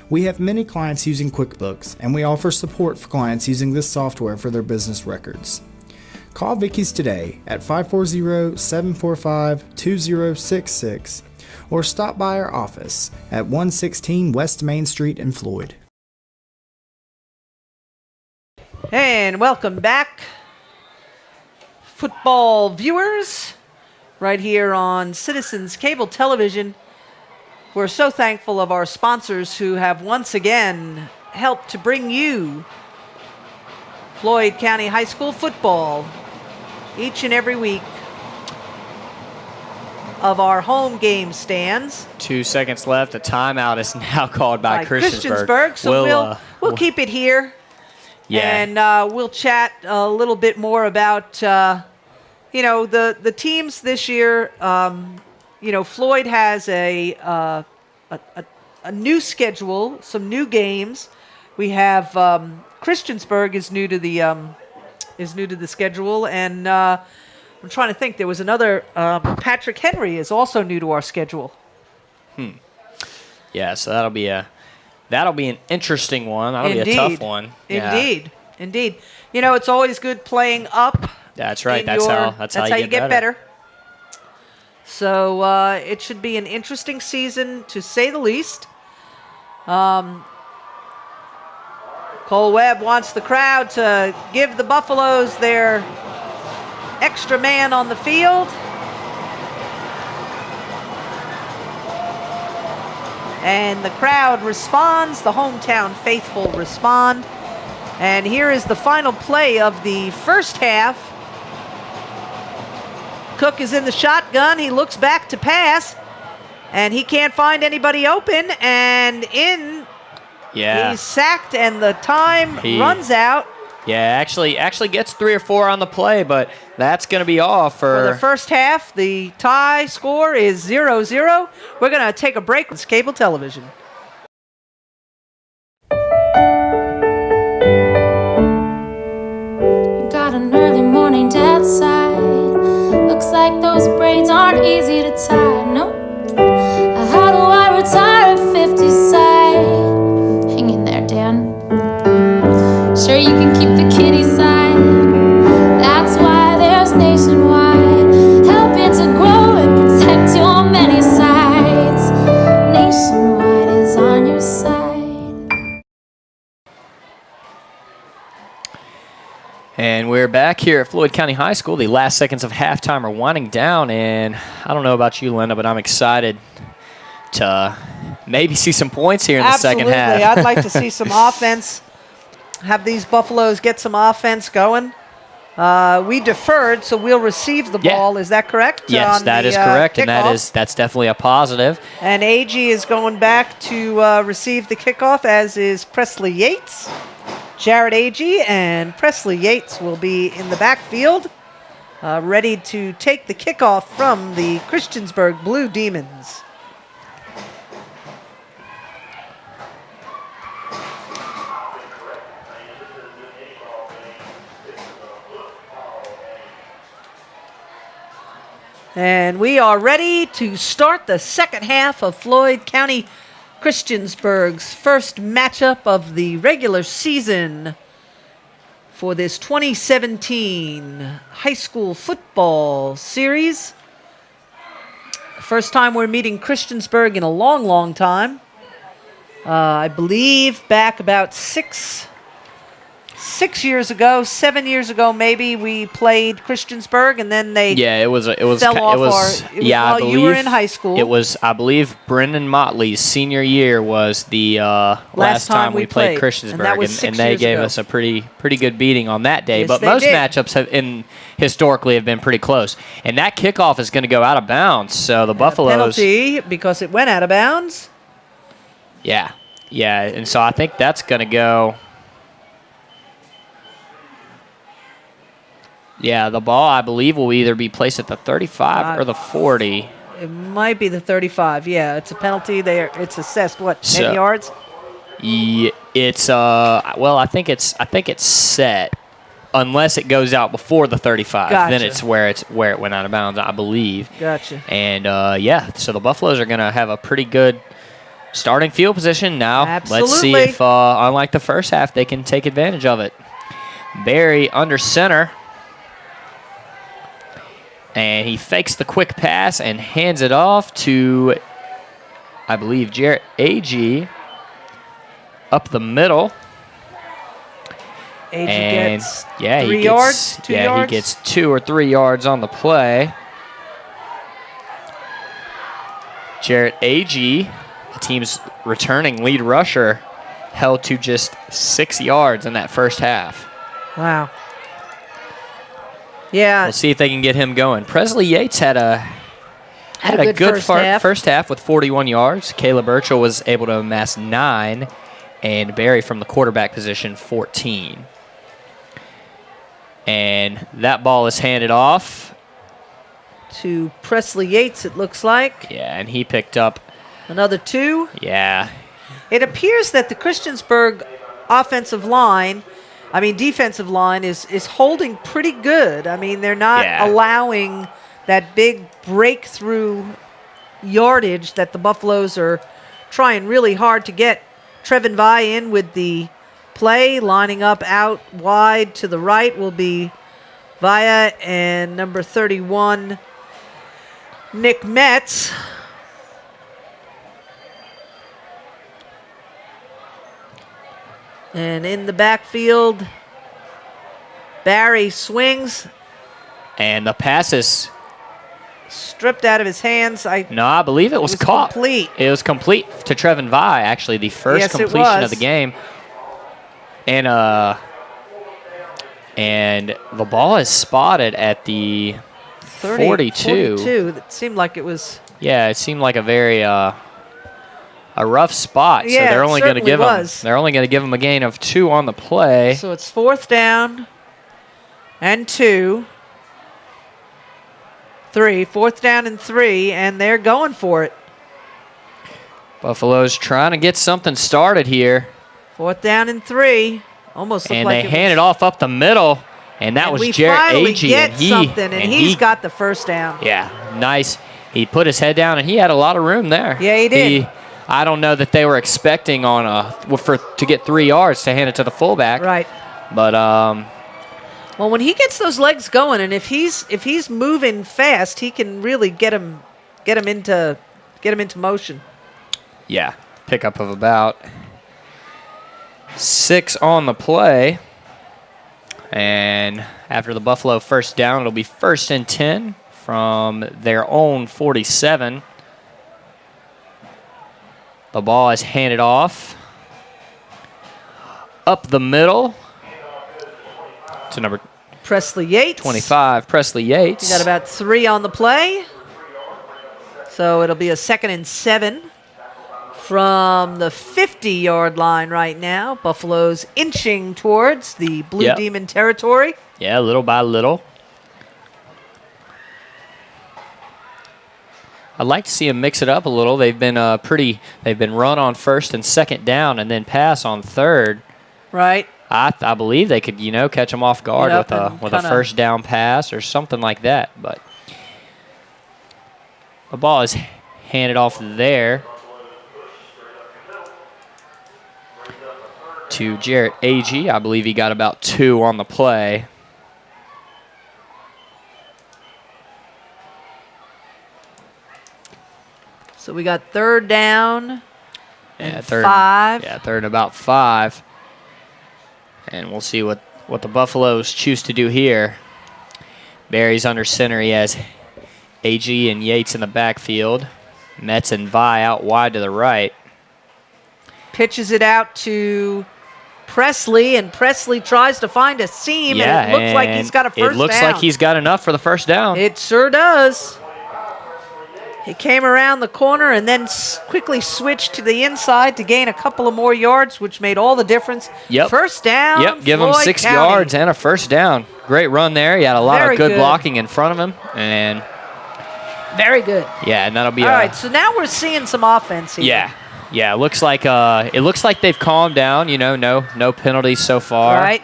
We have many clients using QuickBooks, and we offer support for clients using this software for their business records. Call Vicky's today at 540-745-2066 or stop by our office at 116 West Main Street in Floyd. And welcome back, football viewers, right here on Citizens Cable Television. We're so thankful of our sponsors who have once again helped to bring you Floyd County High School football each and every week of our home game stands. 2 seconds left. A timeout is now called by Christiansburg. So we'll keep it here. Yeah. And we'll chat a little bit more about, the teams this year. Floyd has a new schedule, some new games. We have Christiansburg is new to the schedule, and I'm trying to think. There was another Patrick Henry is also new to our schedule. Yeah, so that'll be an interesting one. That'll be a tough one. Indeed. It's always good playing up. That's right. That's how you get better. So it should be an interesting season, to say the least. Cole Webb wants the crowd to give the Buffaloes their extra man on the field. And the crowd responds. The hometown faithful respond. And here is the final play of the first half. Cook is in the shotgun. He looks back to pass, and he can't find anybody open. And he's sacked, and the time runs out. Yeah, actually gets 3 or 4 on the play, but that's going to be all for the first half. The tie score is 0-0. We're going to take a break with cable television. Got an early morning dead side. Looks like those braids aren't easy to tie. Nope. How do I retire at 50 side? Hang in there, Dan. Sure, you can keep the kitty side. That's why there's Nationwide, helping to grow and protect you on many sides. Nationwide is on your side. And we're back here at Floyd County High School. The last seconds of halftime are winding down, and I don't know about you, Linda, but I'm excited to maybe see some points here in the second half. Absolutely. I'd like to see some offense. Have these Buffaloes get some offense going. We deferred, so we'll receive the ball. Is that correct? Yes, that is correct, and that's definitely a positive. And AG is going back to receive the kickoff, as is Presley Yates. Jared Agee and Presley Yates will be in the backfield, ready to take the kickoff from the Christiansburg Blue Demons. And we are ready to start the second half of Floyd County Christiansburg's first matchup of the regular season for this 2017 high school football series. First time we're meeting Christiansburg in a long, long time. I believe back about 6 years ago, 7 years ago, maybe we played Christiansburg, and then they it was fell off. I believe you were in high school. It was, I believe, Brendan Motley's senior year was the last time we played Christiansburg, and they gave us a pretty good beating on that day. Yes, but most matchups historically have been pretty close, and that kickoff is going to go out of bounds. So the Buffaloes penalty because it went out of bounds. Yeah, and so I think that's going to go. Yeah, the ball, I believe, will either be placed at the 35 or the 40. It might be the 35. Yeah, it's a penalty there. It's assessed, 10 yards? Yeah, it's well, I think it's set unless it goes out before the 35. Gotcha. Then it's where it went out of bounds, I believe. Gotcha. And so the Buffaloes are going to have a pretty good starting field position now. Absolutely. Let's see if unlike the first half, they can take advantage of it. Barry under center. And he fakes the quick pass and hands it off to, I believe, Jarrett Agee up the middle. Agee gets 3 yards? 2 yards? He gets 2 or 3 yards on the play. Jarrett Agee, the team's returning lead rusher, held to just 6 yards in that first half. Wow. Yeah. We'll see if they can get him going. Presley Yates had a good first half with 41 yards. Caleb Burchell was able to amass 9, and Barry from the quarterback position 14. And that ball is handed off to Presley Yates, it looks like. Yeah, and he picked up another 2. Yeah. It appears that the Christiansburg defensive line is holding pretty good. I mean, they're not allowing that big breakthrough yardage that the Buffaloes are trying really hard to get. Trevin Vi in with the play, lining up out wide to the right will be Via and number 31, Nick Metz. And in the backfield, Barry swings. And the pass is stripped out of his hands. I believe it was caught. Complete. It was complete to Trevin Vi, actually, the first completion of the game. And the ball is spotted at the 42. 42. It seemed like it was. Yeah, it seemed like a very a rough spot. Yeah, so they're only going to give him. They're only going to give him a gain of 2 on the play. So it's 4th down and 2. 3. 4th down and 3, and they're going for it. Buffalo's trying to get something started here. 4th down and 3. Almost looked and like they hand it off up the middle, and that was Jarrett Agee. And he's got the first down. Yeah, nice. He put his head down, and he had a lot of room there. Yeah, he did. I don't know that they were expecting to get 3 yards to hand it to the fullback. Right. But well, when he gets those legs going, and if he's moving fast, he can really get him into motion. Yeah, pickup of about 6 on the play. And after the Buffalo first down, it'll be 1st and 10 from their own 47. The ball is handed off up the middle to number Presley Yates. 25, Presley Yates. He got about 3 on the play. So it'll be a 2nd and 7 from the 50-yard line right now. Buffalo's inching towards the Blue Demon territory. Yeah, little by little. I'd like to see them mix it up a little. They've been they've been run on 1st and 2nd down and then pass on 3rd. Right. I believe they could, catch them off guard with a first down pass or something like that. But the ball is handed off there to Jarrett Agee. I believe he got about 2 on the play. So we got 3rd down and 5. Yeah, 3rd and about 5. And we'll see what the Buffaloes choose to do here. Barry's under center. He has Agee and Yates in the backfield. Metz and Vi out wide to the right. Pitches it out to Presley, and Presley tries to find a seam, and it looks like he's got a first down. It looks like he's got enough for the first down. It sure does. He came around the corner and then quickly switched to the inside to gain a couple of more yards, which made all the difference. Yep. First down. Yep, give him 6 County. yards and a first down. Great run there. He had a lot Very of good good blocking in front of him. And very good. Yeah, and that'll be all right, so now we're seeing some offense here. Yeah, it looks like they've calmed down, no penalties so far. All right.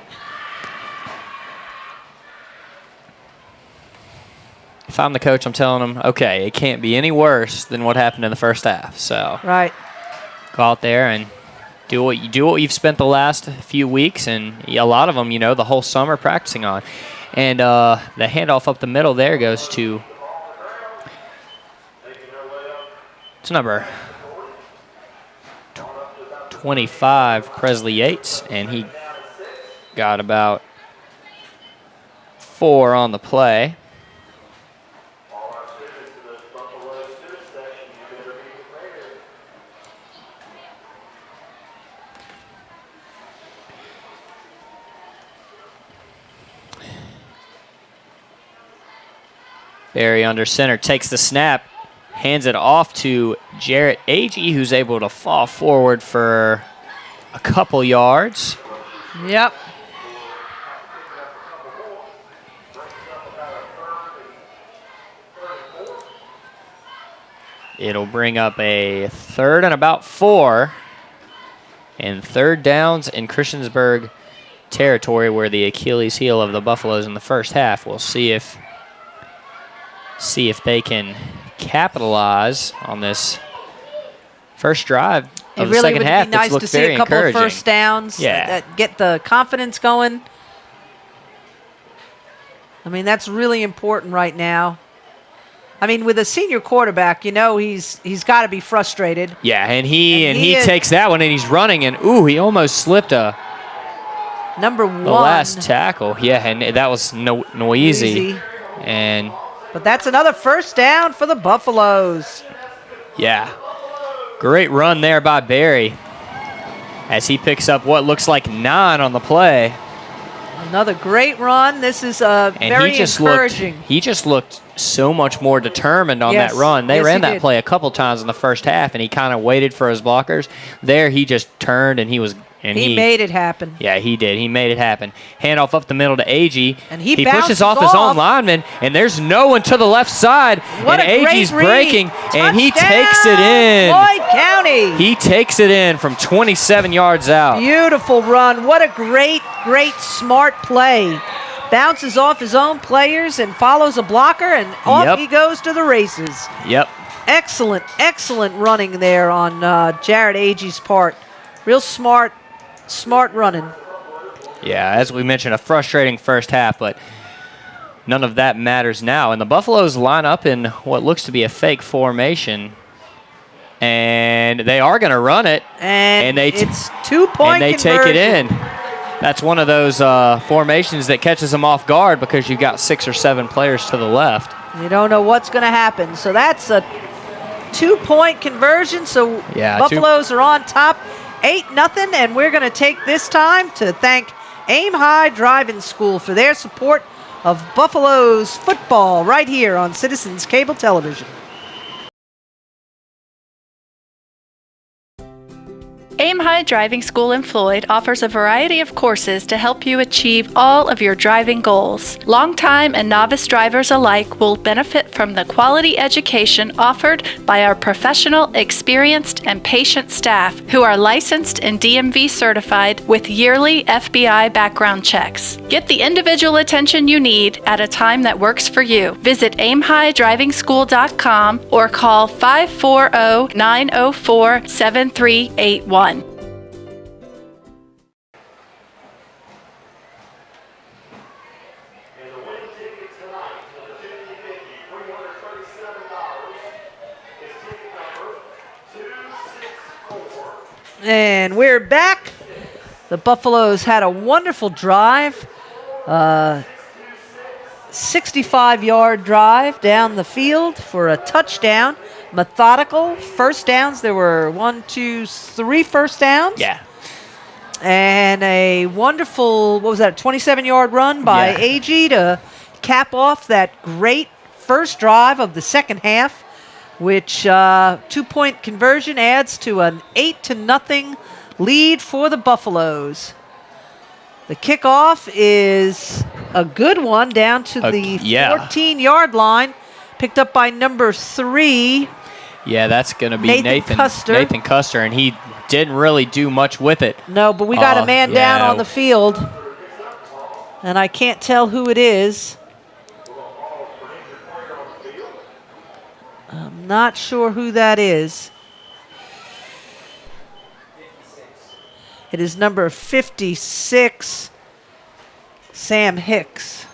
If I'm the coach, I'm telling them, okay, it can't be any worse than what happened in the first half. So right, go out there and do what you've spent the last few weeks and a lot of them, the whole summer practicing on. And the handoff up the middle there goes to number 25, Presley Yates, and he got about 4 on the play. Barry under center takes the snap, hands it off to Jarrett Agee, who's able to fall forward for a couple yards. Yep. It'll bring up a 3rd and about 4, and 3rd downs in Christiansburg territory, where the Achilles heel of the Buffaloes in the first half. We'll see if they can capitalize on this first drive of the second half. It really would be nice to see a couple of first downs that get the confidence going. I mean, that's really important right now. I mean, with a senior quarterback, he's got to be frustrated. Yeah, and he takes that one and he's running, and he almost slipped the last tackle. Yeah, and that was noisy. But that's another first down for the Buffaloes. Yeah. Great run there by Barry as he picks up what looks like 9 on the play. Another great run. This is very encouraging. He just looked so much more determined on that run. They ran that play a couple times in the first half, and he kind of waited for his blockers. There, he just turned, and he made it happen. Yeah, he did. He made it happen. Handoff up the middle to Agee. And he pushes off his own lineman, and there's no one to the left side. What and Agee's breaking, Touchdown, and he takes it in. Floyd County. He takes it in from 27 yards out. Beautiful run. What a great, smart play. Bounces off his own players and follows a blocker, and off he goes to the races. Yep. Excellent running there on Jarrett Agee's part. Real smart running. Yeah, as we mentioned, a frustrating first half, but none of that matters now. And the Buffaloes line up in what looks to be a fake formation, and they are going to run it. And it's 2-point and they conversion. take it in. That's one of those formations that catches them off guard because you've got 6 or 7 players to the left. You don't know what's going to happen. So that's a 2-point conversion, so Yeah, Buffaloes are on top 8-0, and we're going to take this time to thank Aim High Driving School for their support of Buffaloes football right here on Citizens Cable Television. Aim High Driving School in Floyd offers a variety of courses to help you achieve all of your driving goals. Longtime and novice drivers alike will benefit from the quality education offered by our professional, experienced, and patient staff who are licensed and DMV certified with yearly FBI background checks. Get the individual attention you need at a time that works for you. Visit aimhighdrivingschool.com or call 540-904-7381. And we're back. The Buffaloes had a wonderful drive. 65-yard drive down the field for a touchdown. Methodical first downs. There were 3 first downs. Yeah. And a wonderful, 27-yard run by AG to cap off that great first drive of the second half, which 2-point conversion adds to an 8-0 lead for the Buffaloes. The kickoff is a good one down to the 14-yard line, picked up by number 3. Yeah, that's going to be Nathan Custer, and he didn't really do much with it. No, but we got a man down on the field, and I can't tell who it is. I'm not sure who that is. It is number 56, Sam Hicks.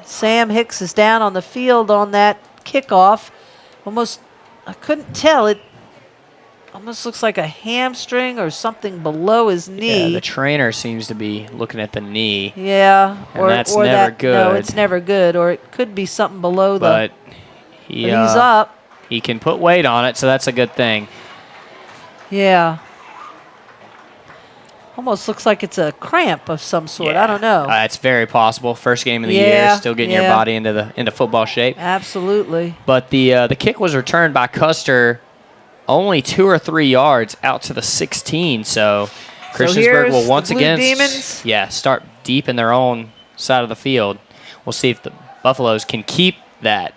Sam Hicks is down on the field on that kickoff. I couldn't tell. It almost looks like a hamstring or something below his knee. Yeah, the trainer seems to be looking at the knee. Yeah. And that's never good. No, it's never good. Or it could be something below but he's up. He can put weight on it, so that's a good thing. Yeah. Almost looks like it's a cramp of some sort. I don't know. It's very possible. First game of the year, still getting your body into football shape. Absolutely. But the kick was returned by Custer only 2 or 3 yards out to the 16. So Christiansburg will once again start deep in their own side of the field. We'll see if the Buffaloes can keep that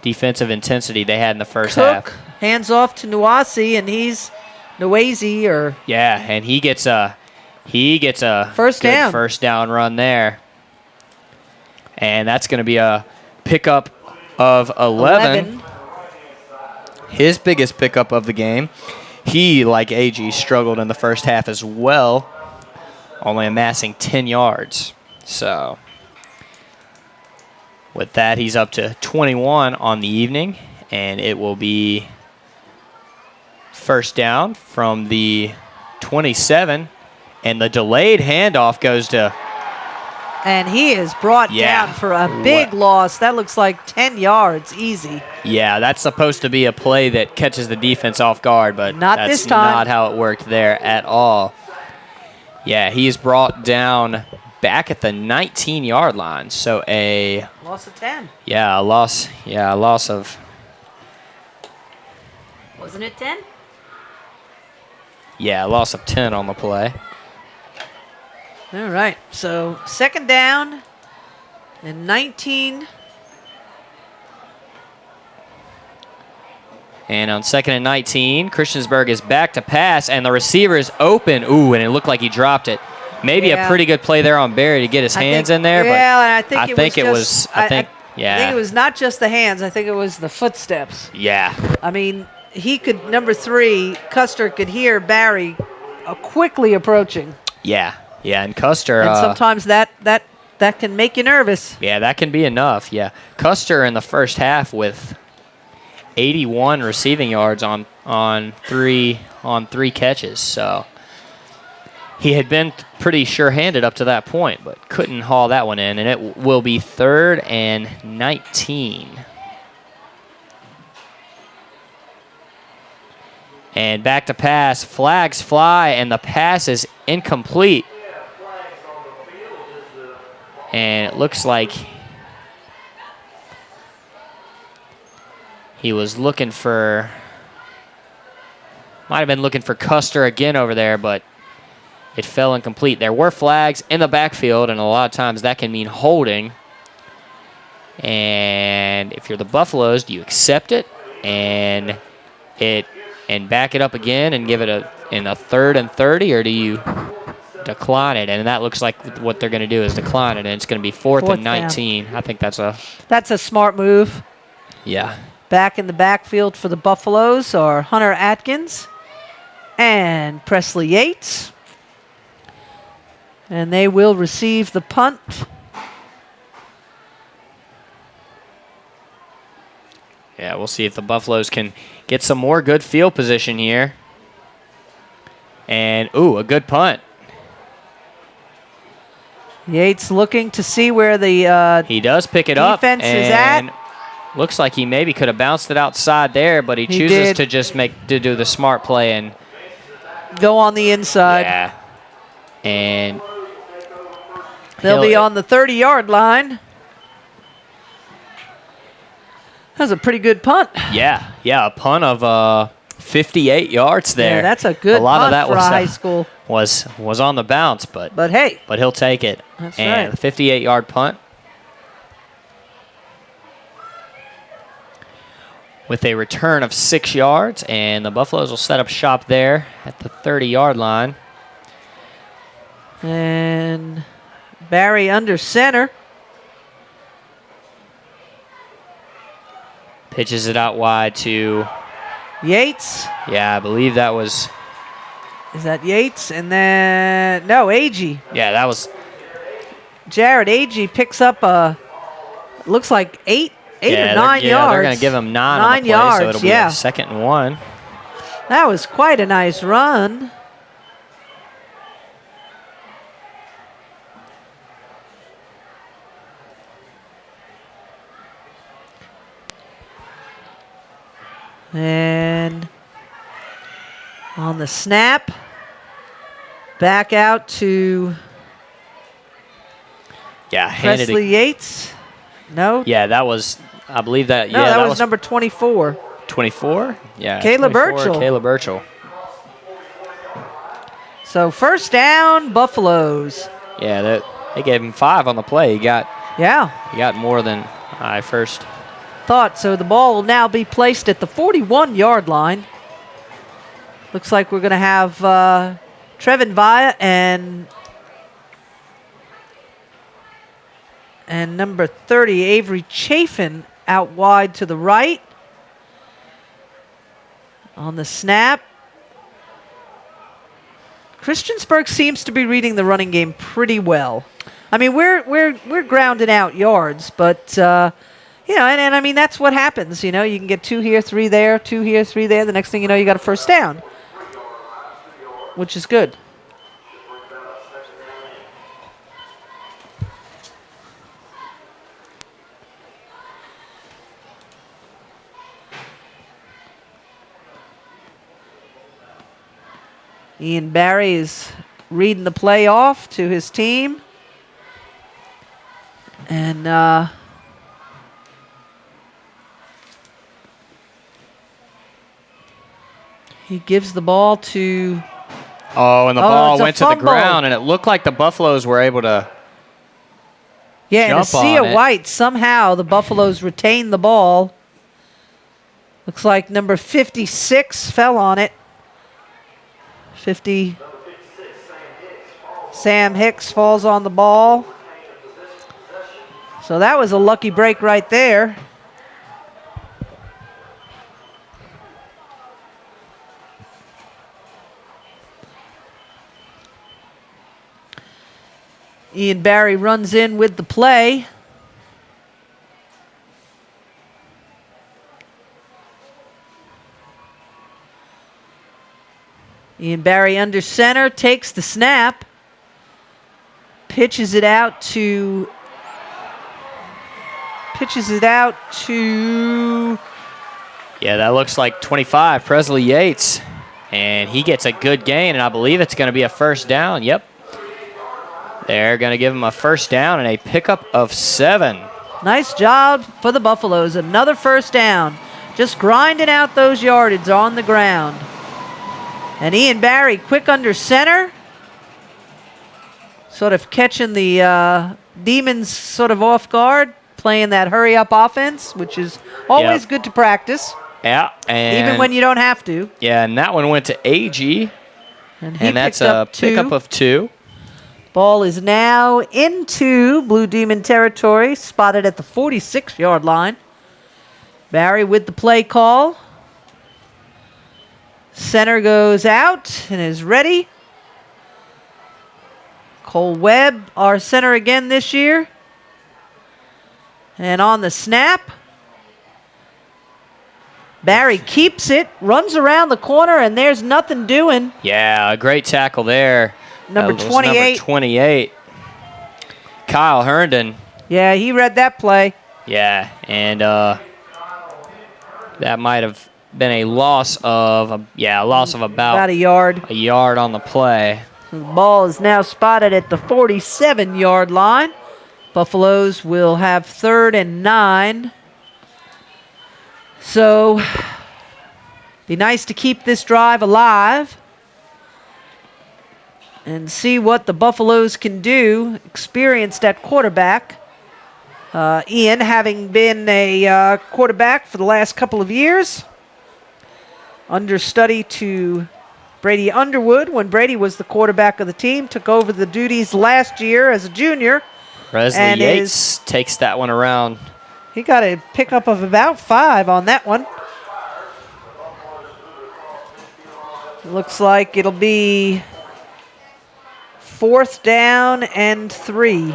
defensive intensity they had in the first half. Hands off to Nwasi, and he's Nwasi and he gets a first down run there. And that's going to be a pickup of 11. His biggest pickup of the game. He, like AG, struggled in the first half as well, only amassing 10 yards. So with that, he's up to 21 on the evening, and it will be first down from the 27, and the delayed handoff goes to... And he is brought down for a big loss. That looks like 10 yards, easy. Yeah, that's supposed to be a play that catches the defense off guard, but not this time. Not how it worked there at all. Yeah, he is brought down back at the 19-yard line. So a loss of 10. Yeah, a loss of... Wasn't it 10? Yeah, a loss of 10 on the play. All right, so second down and 19. And on second and 19, Christiansburg is back to pass, and the receiver is open. Ooh, and it looked like he dropped it. Maybe a pretty good play there on Barry to get his hands in there. And I think it was not just the hands. I think it was the footsteps. Yeah. I mean, number 3, Custer could hear Barry quickly approaching. Yeah. Yeah, and Custer... And sometimes that can make you nervous. Yeah, that can be enough, yeah. Custer in the first half with 81 receiving yards on three catches. So he had been pretty sure-handed up to that point, but couldn't haul that one in. And it will be 3rd and 19. And back to pass. Flags fly, and the pass is incomplete. And it looks like he was looking for, might have been looking for Custer again over there, but it fell incomplete. There were flags in the backfield, and a lot of times that can mean holding. And if you're the Buffaloes, do you accept it and back it up again and give it in a 3rd and 30, or do you decline it? And that looks like what they're going to do is decline it, and it's going to be 4th and 19. Down. I think that's a smart move. Yeah. Back in the backfield for the Buffaloes are Hunter Atkins and Presley Yates. And they will receive the punt. Yeah, we'll see if the Buffaloes can get some more good field position here. And, a good punt. Yates looking to see where the he does pick it up. Defense is at. Looks like he maybe could have bounced it outside there, but he chooses to just do the smart play and go on the inside. Yeah. And they'll be on the 30-yard line. That was a pretty good punt. Yeah, a punt of 58 yards there. Yeah, that's a good a lot punt of that for was, high school. Was on the bounce, but hey. But he'll take it. That's and right. 58-yard punt. With a return of 6 yards, and the Buffaloes will set up shop there at the 30-yard line. And Barry under center. Pitches it out wide to Yates. Yeah, I believe that was. Is that Yates? And then, no, Agee. Yeah, that was. Jared Agee picks up looks like 8 or 9 yards. They're going to give him 9 on the play, yards, so it'll be a 2nd and 1. That was quite a nice run. And on the snap, back out to Presley Yates. No? Yeah, that was, I believe that. No, that was number 24. 24? Yeah. Caleb Burchell. Caleb Burchell. So 1st down, Buffaloes. Yeah, they gave him 5 on the play. He got more than I first thought. So the ball will now be placed at the 41-yard line. Looks like we're going to have Trevin Vaya and number 30, Avery Chafin, out wide to the right. On the snap, Christiansburg seems to be reading the running game pretty well. I mean, we're grounding out yards, but and I mean that's what happens. You can get 2 here, 3 there, 2 here, 3 there. The next thing you know, you got a 1st down, which is good. Ian Barry is reading the play off to his team. And he gives the ball to... and the ball went to the ground, and it looked like the Buffaloes were able to and a sea of white. Somehow the Buffaloes retained the ball. Looks like number 56 fell on it. 50. Sam Hicks falls on the ball. So that was a lucky break right there. Ian Barry runs in with the play. Ian Barry under center, takes the snap, pitches it out to... Yeah, that looks like 25, Presley Yates. And he gets a good gain, and I believe it's going to be a first down. Yep. They're going to give him a first down and a pickup of 7. Nice job for the Buffaloes. Another first down. Just grinding out those yardage on the ground. And Ian Barry quick under center. Sort of catching the Demons sort of off guard, playing that hurry-up offense, which is always good to practice. Yeah. And even when you don't have to. Yeah, and that one went to AG. And that's a pickup of 2. Ball is now into Blue Demon territory, spotted at the 46-yard line. Barry with the play call. Center goes out and is ready. Cole Webb, our center again this year. And on the snap, Barry keeps it, runs around the corner, and there's nothing doing. Yeah, a great tackle there. Number 28. Number 28. Kyle Herndon. Yeah, he read that play. Yeah, and that might have been a loss of about a yard. A yard on the play. The ball is now spotted at the 47-yard line. Buffaloes will have 3rd and 9. So, be nice to keep this drive alive and see what the Buffaloes can do. Experienced at quarterback. Ian, having been a quarterback for the last couple of years. Understudy to Brady Underwood when Brady was the quarterback of the team. Took over the duties last year as a junior. Presley Yates takes that one around. He got a pickup of about 5 on that one. Looks like it'll be 4th down and 3.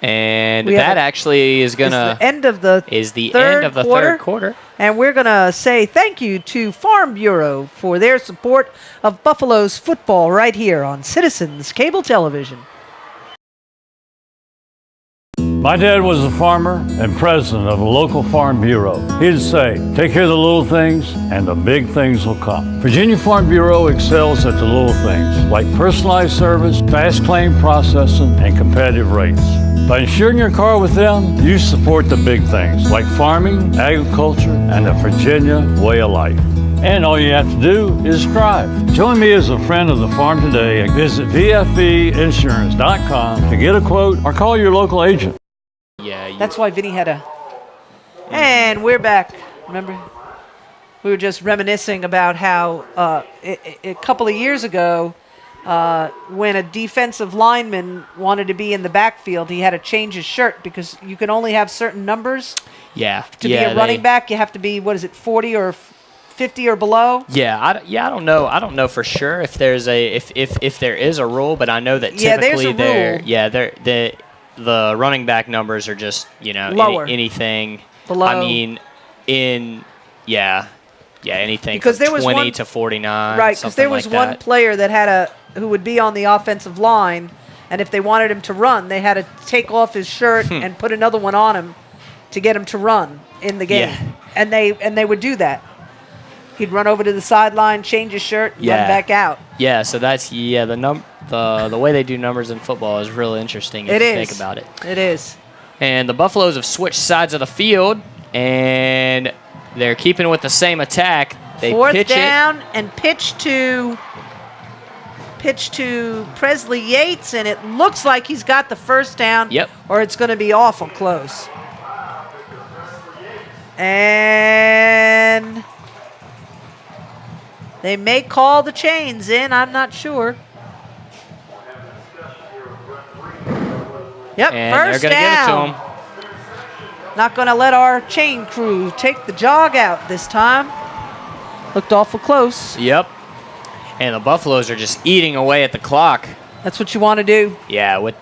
And that actually is going to... end of the third quarter. And we're going to say thank you to Farm Bureau for their support of Buffaloes football right here on Citizens Cable Television. My dad was a farmer and president of a local farm bureau. He'd say, take care of the little things and the big things will come. Virginia Farm Bureau excels at the little things, like personalized service, fast claim processing, and competitive rates. By insuring your car with them, you support the big things, like farming, agriculture, and the Virginia way of life. And all you have to do is drive. Join me as a friend of the farm today and visit vfbinsurance.com to get a quote or call your local agent. Yeah, that's why Vinny had a... And we're back. Remember? We were just reminiscing about how a couple of years ago, when a defensive lineman wanted to be in the backfield, he had to change his shirt because you can only have certain numbers. Yeah. To be a running back, you have to be, 40 or 50 or below? Yeah, I don't know. I don't know for sure if there's if there is a rule, but I know that typically the running back numbers are just, lower. Anything below. I mean, anything because from there was 20 to 49. Right, because there was one player that who would be on the offensive line, and if they wanted him to run, they had to take off his shirt and put another one on him to get him to run in the game. Yeah. And they would do that. He'd run over to the sideline, change his shirt, and run back out. Yeah, so that's the way they do numbers in football is real interesting if you think about it. It is. And the Buffaloes have switched sides of the field, and they're keeping with the same attack. They 4th down and pitch to Presley Yates, and it looks like he's got the first down. Yep. Or it's going to be awful close. And they may call the chains in. I'm not sure. Yep, and first they're going to give it to him. Not going to let our chain crew take the jog out this time. Looked awful close. Yep. And the Buffaloes are just eating away at the clock. That's what you want to do. Yeah, with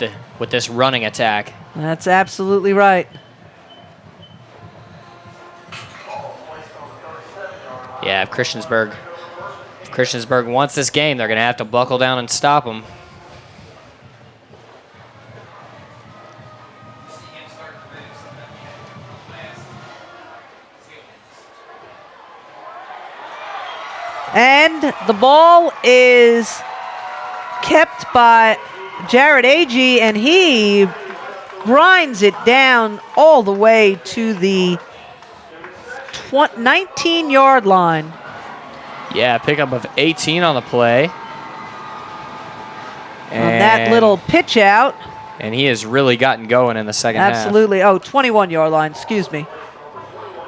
this running attack. That's absolutely right. Yeah, if Christiansburg wants this game, they're going to have to buckle down and stop them. And the ball is kept by Jared Agee, and he grinds it down all the way to the 19-yard line. Yeah, pickup of 18 on the play. On that little pitch out. And he has really gotten going in the second half. Absolutely. Oh, 21-yard line, excuse me.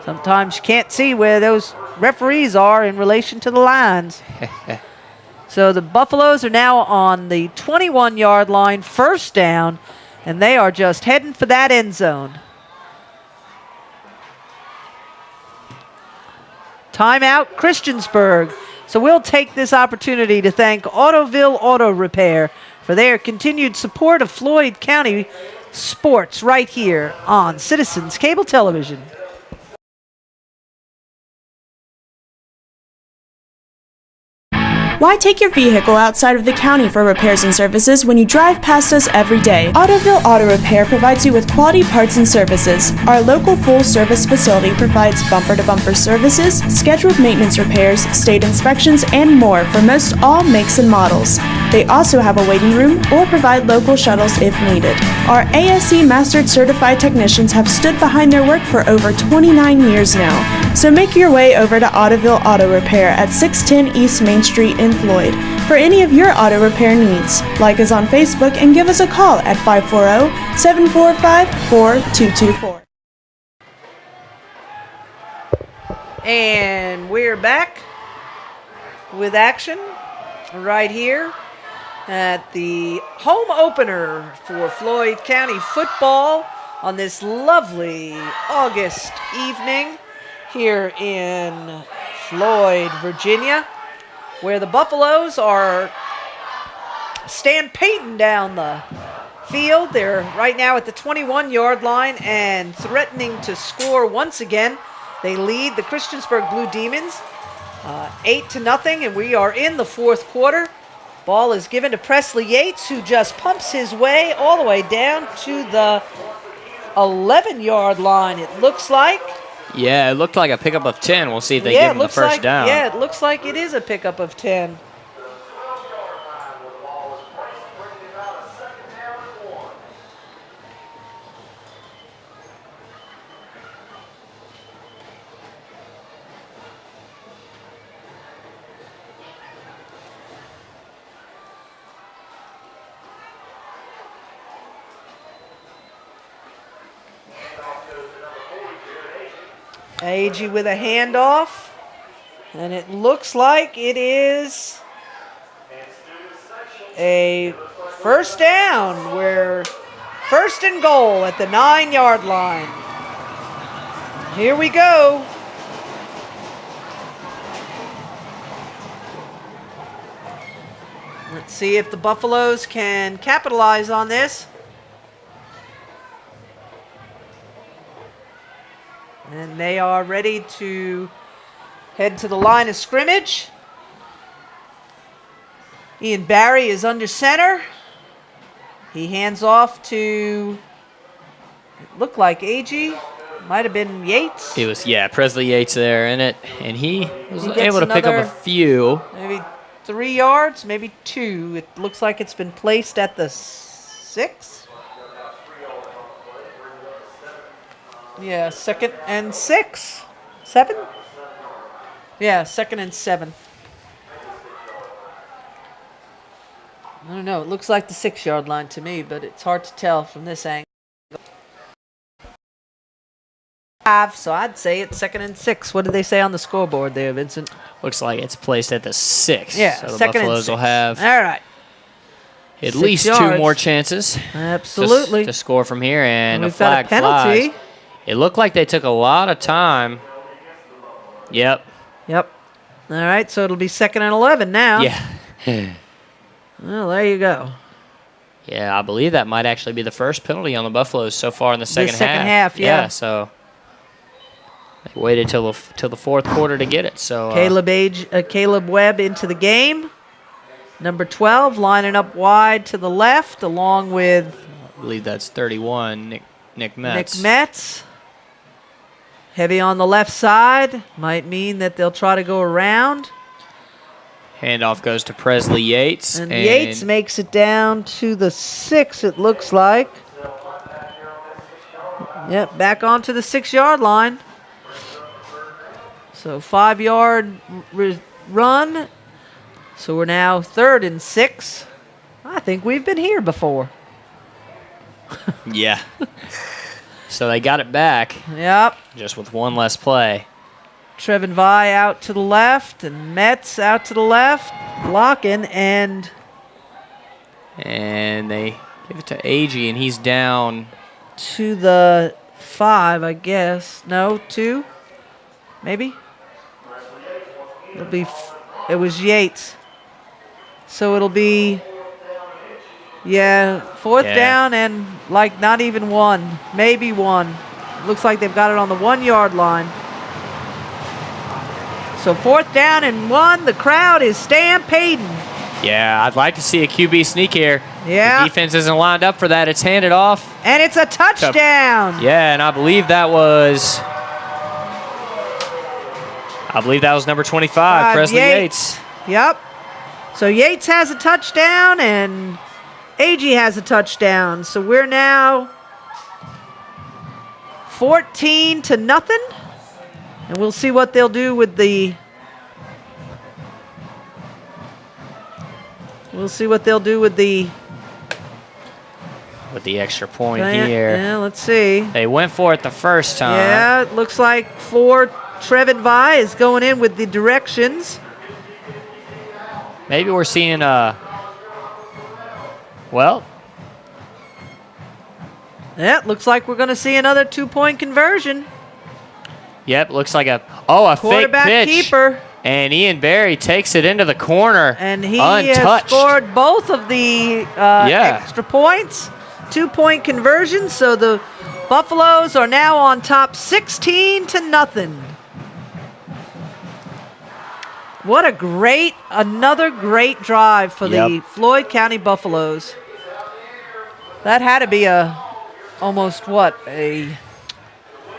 Sometimes you can't see where those referees are in relation to the lines. So the Buffaloes are now on the 21-yard line, first down, and they are just heading for that end zone. Timeout, Christiansburg. So we'll take this opportunity to thank Autoville Auto Repair for their continued support of Floyd County sports right here on Citizens Cable Television. Why take your vehicle outside of the county for repairs and services when you drive past us every day? Autoville Auto Repair provides you with quality parts and services. Our local full-service facility provides bumper-to-bumper services, scheduled maintenance repairs, state inspections, and more for most all makes and models. They also have a waiting room or provide local shuttles if needed. Our ASE Mastered Certified technicians have stood behind their work for over 29 years now. So make your way over to Autoville Auto Repair at 610 East Main Street in Floyd for any of your auto repair needs. Like us on Facebook and give us a call at 540-745-4224. And we're back with action right here at the home opener for Floyd County football on this lovely August evening here in Floyd, Virginia, where the Buffaloes are stampeding down the field. They're right now at the 21-yard line and threatening to score once again. They lead the Christiansburg Blue Demons 8-0, and we are in the fourth quarter. Ball is given to Presley Yates, who just pumps his way all the way down to the 11-yard line, it looks like. Yeah, it looked like a pickup of 10. We'll see if they give him the first down. Yeah, it looks like it is a pickup of 10. Agee with a handoff, and it looks like it is a first down. We're first and goal at the 9-yard line. Here we go. Let's see if the Buffaloes can capitalize on this. And they are ready to head to the line of scrimmage. Ian Barry is under center. He hands off to, it looked like Agee. Might have been Yates. It was, yeah, Presley Yates there in it. And he was able to pick up a few. Maybe 3 yards, maybe 2. It looks like it's been placed at the 6. Yeah, 2nd and 6. 7? Yeah, 2nd and 7. I don't know. It looks like the 6-yard line to me, but it's hard to tell from this angle. So I'd say it's 2nd and 6. What did they say on the scoreboard there, Vincent? Looks like it's placed at the 6. Yeah, so the 2nd Buffaloes will have all right. at least 2 more chances. Absolutely. To score from here, and a we've got flag a penalty. flies. It looked like they took a lot of time. Yep. All right, so it'll be 2nd and 11 now. Yeah. Well, there you go. Yeah, I believe that might actually be the first penalty on the Buffaloes so far in the second half. Second half, yeah. So they waited till the fourth quarter to get it. So Caleb Webb into the game. Number 12 lining up wide to the left, along with I believe that's 31, Nick Metz. Nick Metz. Heavy on the left side. Might mean that they'll try to go around. Handoff goes to Presley Yates. And Yates makes it down to the 6, it looks like. Yep, back onto the 6-yard line. So 5-yard run. So we're now 3rd and 6. I think we've been here before. Yeah. So they got it back. Yep. Just with one less play. Trevin Vi out to the left and Metz out to the left, blocking, and they give it to Agee, and he's down to the 5, I guess. No, 2, maybe. It was Yates, so it'll be 4th down and like not even 1, maybe 1. Looks like they've got it on the 1-yard line. So 4th down and 1. The crowd is stampeding. Yeah, I'd like to see a QB sneak here. Yeah. The defense isn't lined up for that. It's handed off. And it's a touchdown. Yeah, and I believe that was number 25, Presley Yates. Yep. So Yates has a touchdown and Agee has a touchdown. So we're now 14-0. And we'll see what they'll do with the extra point here. Yeah, let's see. They went for it the first time. Yeah, it looks like Trevin Vi is going in with the directions. Maybe we're seeing Yeah, looks like we're going to see another 2-point conversion. Yep, looks like a fake pitch. Keeper. And Ian Berry takes it into the corner. And he untouched. has scored both of the extra points. 2-point conversion. So the Buffaloes are now on top 16-0. What another great drive for the Floyd County Buffaloes. That had to be almost a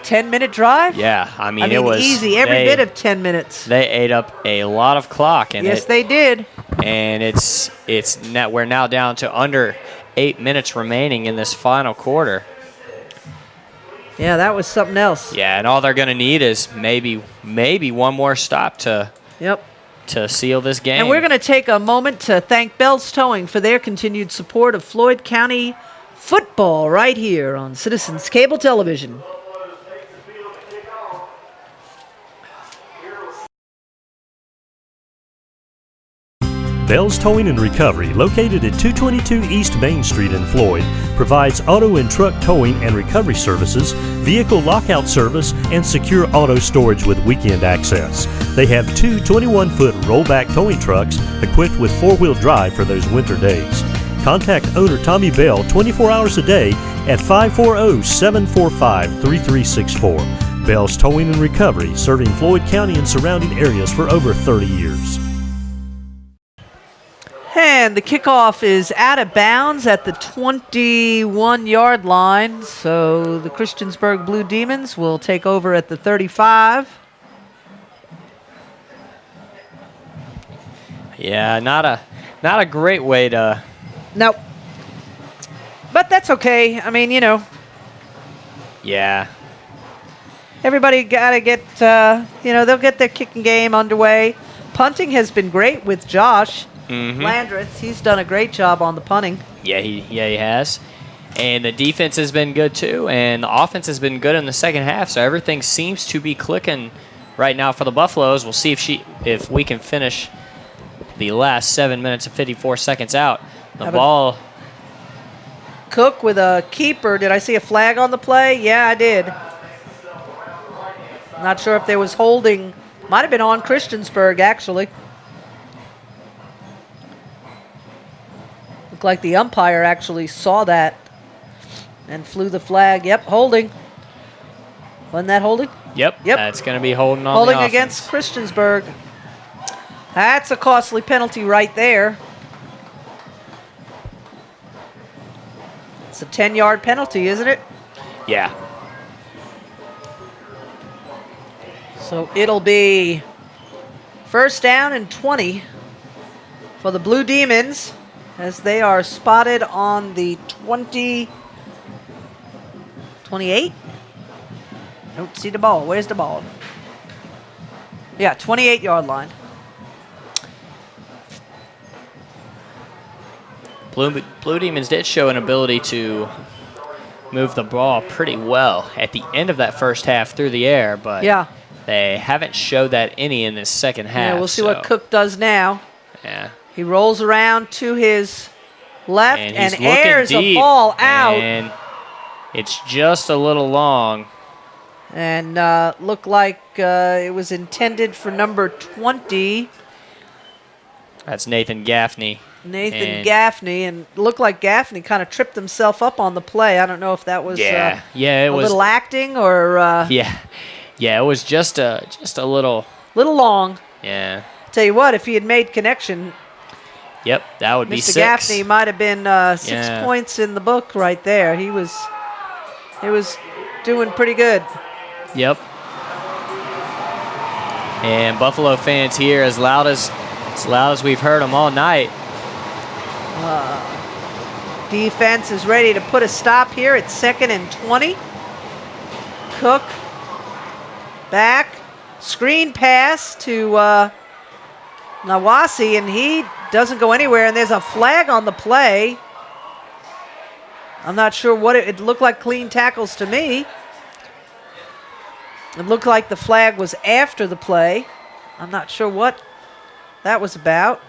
10-minute drive? Yeah, I mean it was easy, every bit of 10 minutes. They ate up a lot of clock. And yes, they did. And we're now down to under 8 minutes remaining in this final quarter. Yeah, that was something else. Yeah, and all they're going to need is maybe one more stop to seal this game. And we're going to take a moment to thank Bell's Towing for their continued support of Floyd County football right here on Citizens Cable Television. Bell's Towing and Recovery, located at 222 East Main Street in Floyd, provides auto and truck towing and recovery services, vehicle lockout service, and secure auto storage with weekend access. They have 2 21-foot rollback towing trucks equipped with 4-wheel drive for those winter days. Contact owner Tommy Bell 24 hours a day at 540-745-3364. Bell's Towing and Recovery, serving Floyd County and surrounding areas for over 30 years. And the kickoff is out of bounds at the 21-yard line. So the Christiansburg Blue Demons will take over at the 35. Yeah, not a great way to. Nope. But that's okay. I mean, Yeah. Everybody got to get, they'll get their kicking game underway. Punting has been great with Josh. Landreth, he's done a great job on the punting. Yeah, he has. And the defense has been good too, and the offense has been good in the second half. So everything seems to be clicking right now for the Buffaloes. We'll see if we can finish the last 7 minutes and 54 seconds out. The ball. Cook with a keeper. Did I see a flag on the play? Yeah, I did. Not sure if there was holding. Might have been on Christiansburg, actually. Looked like the umpire actually saw that and flew the flag. Yep, holding. Wasn't that holding? Yep. That's going to be holding on holding the against Christiansburg. That's a costly penalty right there. It's a 10-yard penalty, isn't it? Yeah. So it'll be 1st down and 20. for the Blue Demons as they are spotted on the 28? Don't see the ball. Where's the ball? Yeah, 28-yard line. Blue Demons did show an ability to move the ball pretty well at the end of that first half through the air, but Yeah. they haven't showed that any in this second half. Yeah, we'll see what Cook does now. Yeah. He rolls around to his left And and he's looking airs a deep, ball out. and it's just a little long. And looked like it was intended for number 20, That's Nathan Gaffney. Nathan Gaffney. And looked like Gaffney kind of tripped himself up on the play. I don't know if that was It a was little acting or Yeah, it was just a little. little long. Yeah. Tell you what, if he had made connection, Yep, that would be Mr. 6. Gaffney might have been 6 Yeah. points in the book right there. He was doing pretty good. Yep. And Buffalo fans here as loud as we've heard them all night. Defense is ready to put a stop here. It's 2nd and 20. Cook back. Screen pass to Nawasi, and he doesn't go anywhere, and there's a flag on the play. I'm not sure what it looked like. Clean tackles to me. It looked like the flag was after the play. I'm not sure what that was about.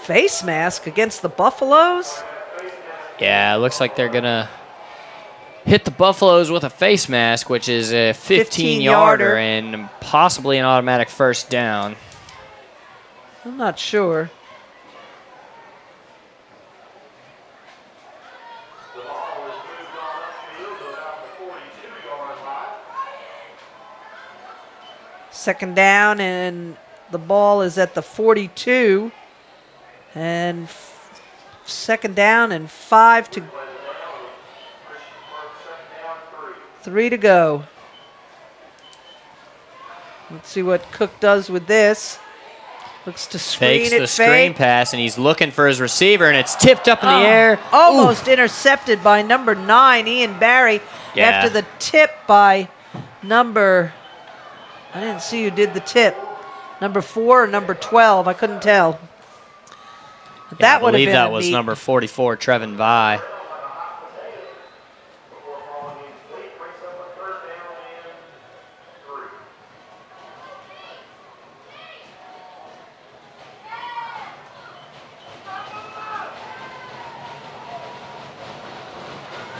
Face mask against the Buffaloes? Yeah, it looks like they're going to hit the Buffaloes with a face mask, which is a 15-yarder and possibly an automatic first down. I'm not sure. Second down, and the ball is at the 42. And second down and 3 to go. Let's see what Cook does with this. Looks to screen Fakes it. the screen pass, and he's looking for his receiver, and it's tipped up in the air. Almost intercepted by number 9, Ian Barry, Yeah. after the tip by number, I didn't see who did the tip. Number 4 or number 12, I couldn't tell. But that would have been I believe that was number 44, Trevin Vi.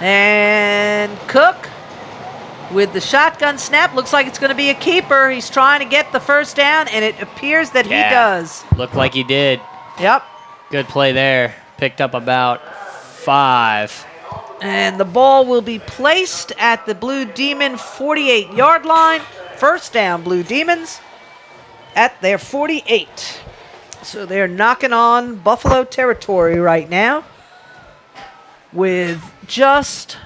And Cook with the shotgun snap. Looks like it's going to be a keeper. He's trying to get the first down, and it appears that he does. Looked like he did. Yep. Good play there. Picked up about 5. And the ball will be placed at the Blue Demon 48-yard line. First down, Blue Demons at their 48. So they're knocking on Buffalo territory right now with just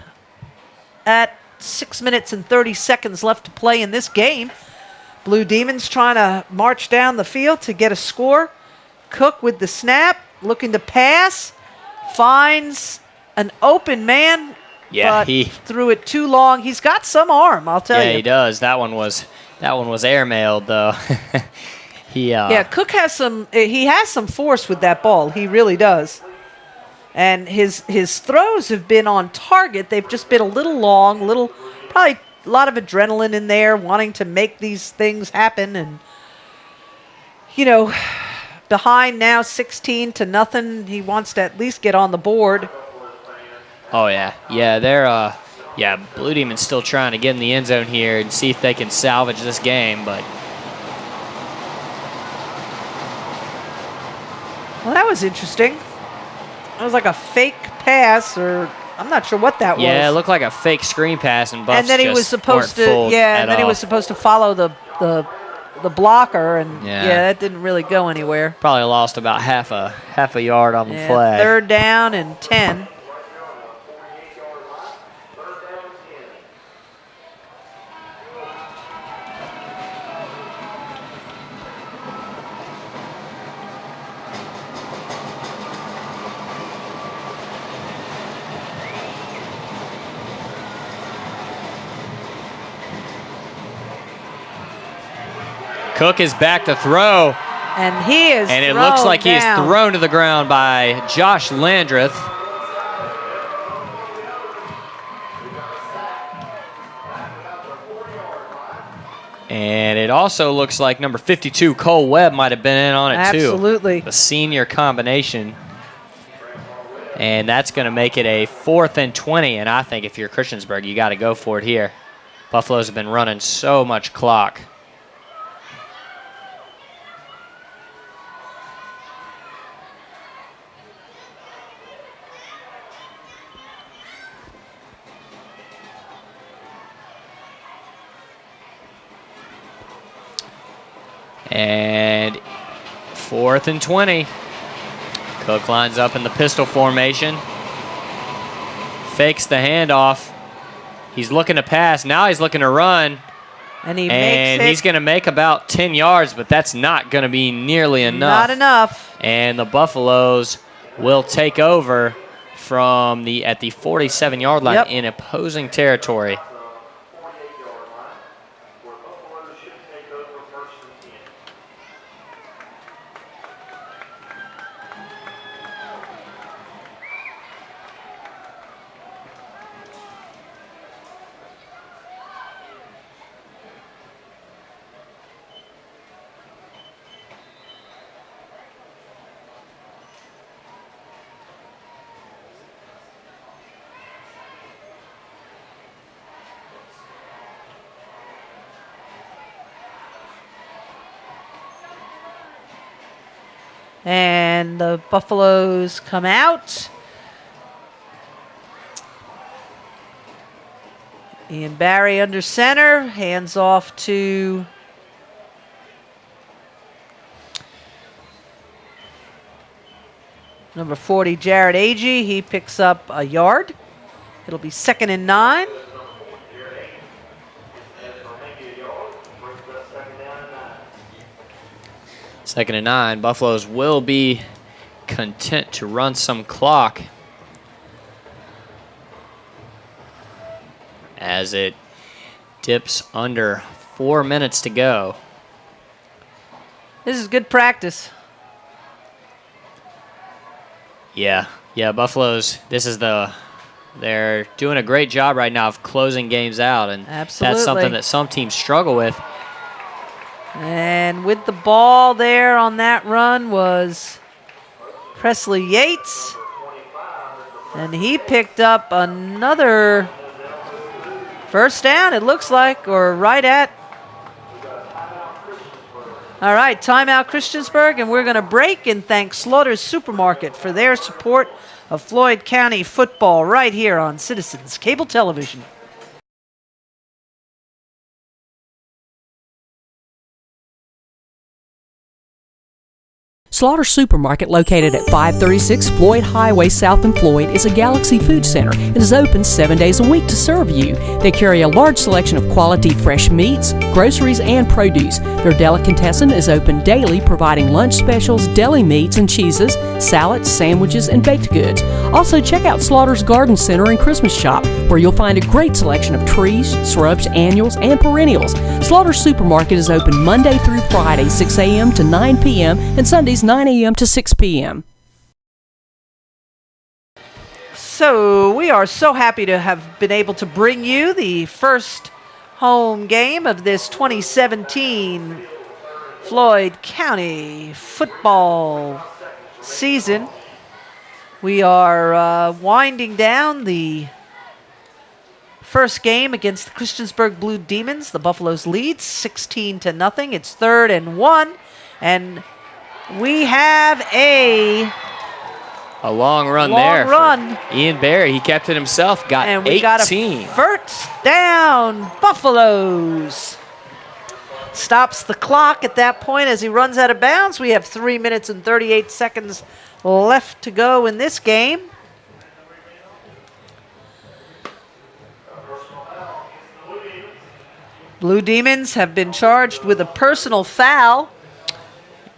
at 6 minutes and 30 seconds left to play in this game. Blue Demons trying to march down the field to get a score. Cook with the snap, looking to pass, finds an open man. Yeah, but he threw it too long. He's got some arm, I'll tell you. Yeah, he does. That one was airmailed though. Yeah, Cook has some. He has some force with that ball. He really does. And his throws have been on target. They've just been a little long, probably a lot of adrenaline in there, wanting to make these things happen. And behind now 16-0. He wants to at least get on the board. Oh yeah, they're Blue Demons still trying to get in the end zone here and see if they can salvage this game, but. Well, that was interesting. It was like a fake pass, or I'm not sure what that was. Yeah, it looked like a fake screen pass, and Buffs and then he was supposed to, and then he was supposed to follow the blocker, and that didn't really go anywhere. Probably lost about half a yard on the flag. Third down and 10. Cook is back to throw. And he is And it looks like he is down. thrown to the ground by Josh Landreth. And it also looks like number 52, Cole Webb, might have been in on it too. Absolutely. The senior combination. And that's going to make it a 4th and 20. And I think if you're Christiansburg, you got to go for it here. Buffaloes have been running so much clock. And 4th and 20. Cook lines up in the pistol formation. Fakes the handoff. He's looking to pass. Now he's looking to run. And he And makes it. he's going to make about 10 yards, but that's not going to be nearly enough. Not enough. And the Buffaloes will take over from at the 47-yard line in opposing territory. And the Buffaloes come out. Ian Barry under center, hands off to number 40, Jared Agee. He picks up a yard. It'll be 2nd and 9. Second and 9. Buffaloes will be content to run some clock as it dips under 4 minutes to go. This is good practice. Yeah, Buffaloes, they're doing a great job right now of closing games out, and Absolutely. that's something that some teams struggle with. And with the ball there on that run was Presley Yates. And he picked up another first down, it looks like, or right at. All right, timeout Christiansburg, and we're going to break and thank Slaughter's Supermarket for their support of Floyd County football right here on Citizens Cable Television. Slaughter Supermarket, located at 536 Floyd Highway South in Floyd, is a Galaxy food center and is open 7 days a week to serve you. They carry a large selection of quality fresh meats, groceries, and produce. Their delicatessen is open daily, providing lunch specials, deli meats and cheeses, salads, sandwiches, and baked goods. Also, check out Slaughter's Garden Center and Christmas Shop, where you'll find a great selection of trees, shrubs, annuals, and perennials. Slaughter Supermarket is open Monday through Friday, 6 a.m. to 9 p.m., and Sundays 9 a.m. to 6 p.m. So we are so happy to have been able to bring you the first home game of this 2017 Floyd County football season. We are winding down the first game against the Christiansburg Blue Demons. The Buffaloes lead 16-0. It's 3rd and 1, and we have a long run long there. Run. Ian Barry, he kept it himself, got And we 18. got a first down, Buffaloes. Stops the clock at that point as he runs out of bounds. We have 3 minutes and 38 seconds left to go in this game. Blue Demons have been charged with a personal foul.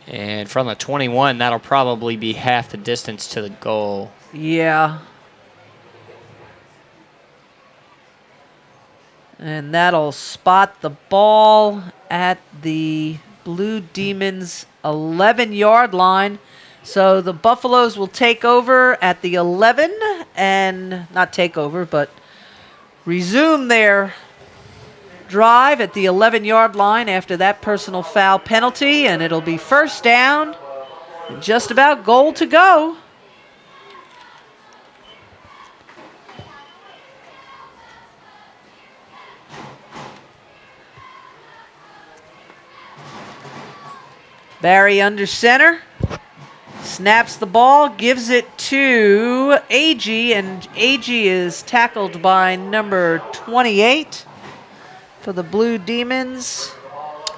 And from the 21, that'll probably be half the distance to the goal. Yeah. And that'll spot the ball at the Blue Demons 11-yard line. So the Buffaloes will take over at the 11 and not take over, but resume their drive at the 11-yard line after that personal foul penalty, and it'll be first down and just about goal to go. Barry under center, snaps the ball, gives it to Agee, and Agee is tackled by number 28 for the Blue Demons.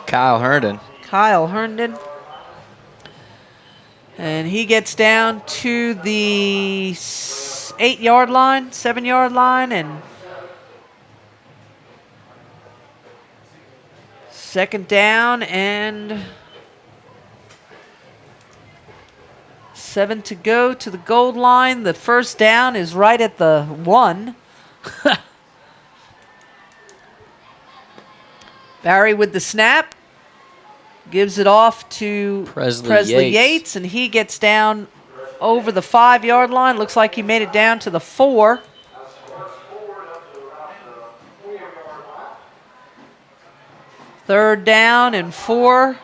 Kyle Herndon. Kyle Herndon. And he gets down to the 8-yard line, 7-yard line, and second down and 7 to go to the goal line. The first down is right at the 1. Barry with the snap. Gives it off to Presley Yates, and he gets down over the 5-yard line. Looks like he made it down to the 4. Third down and 4.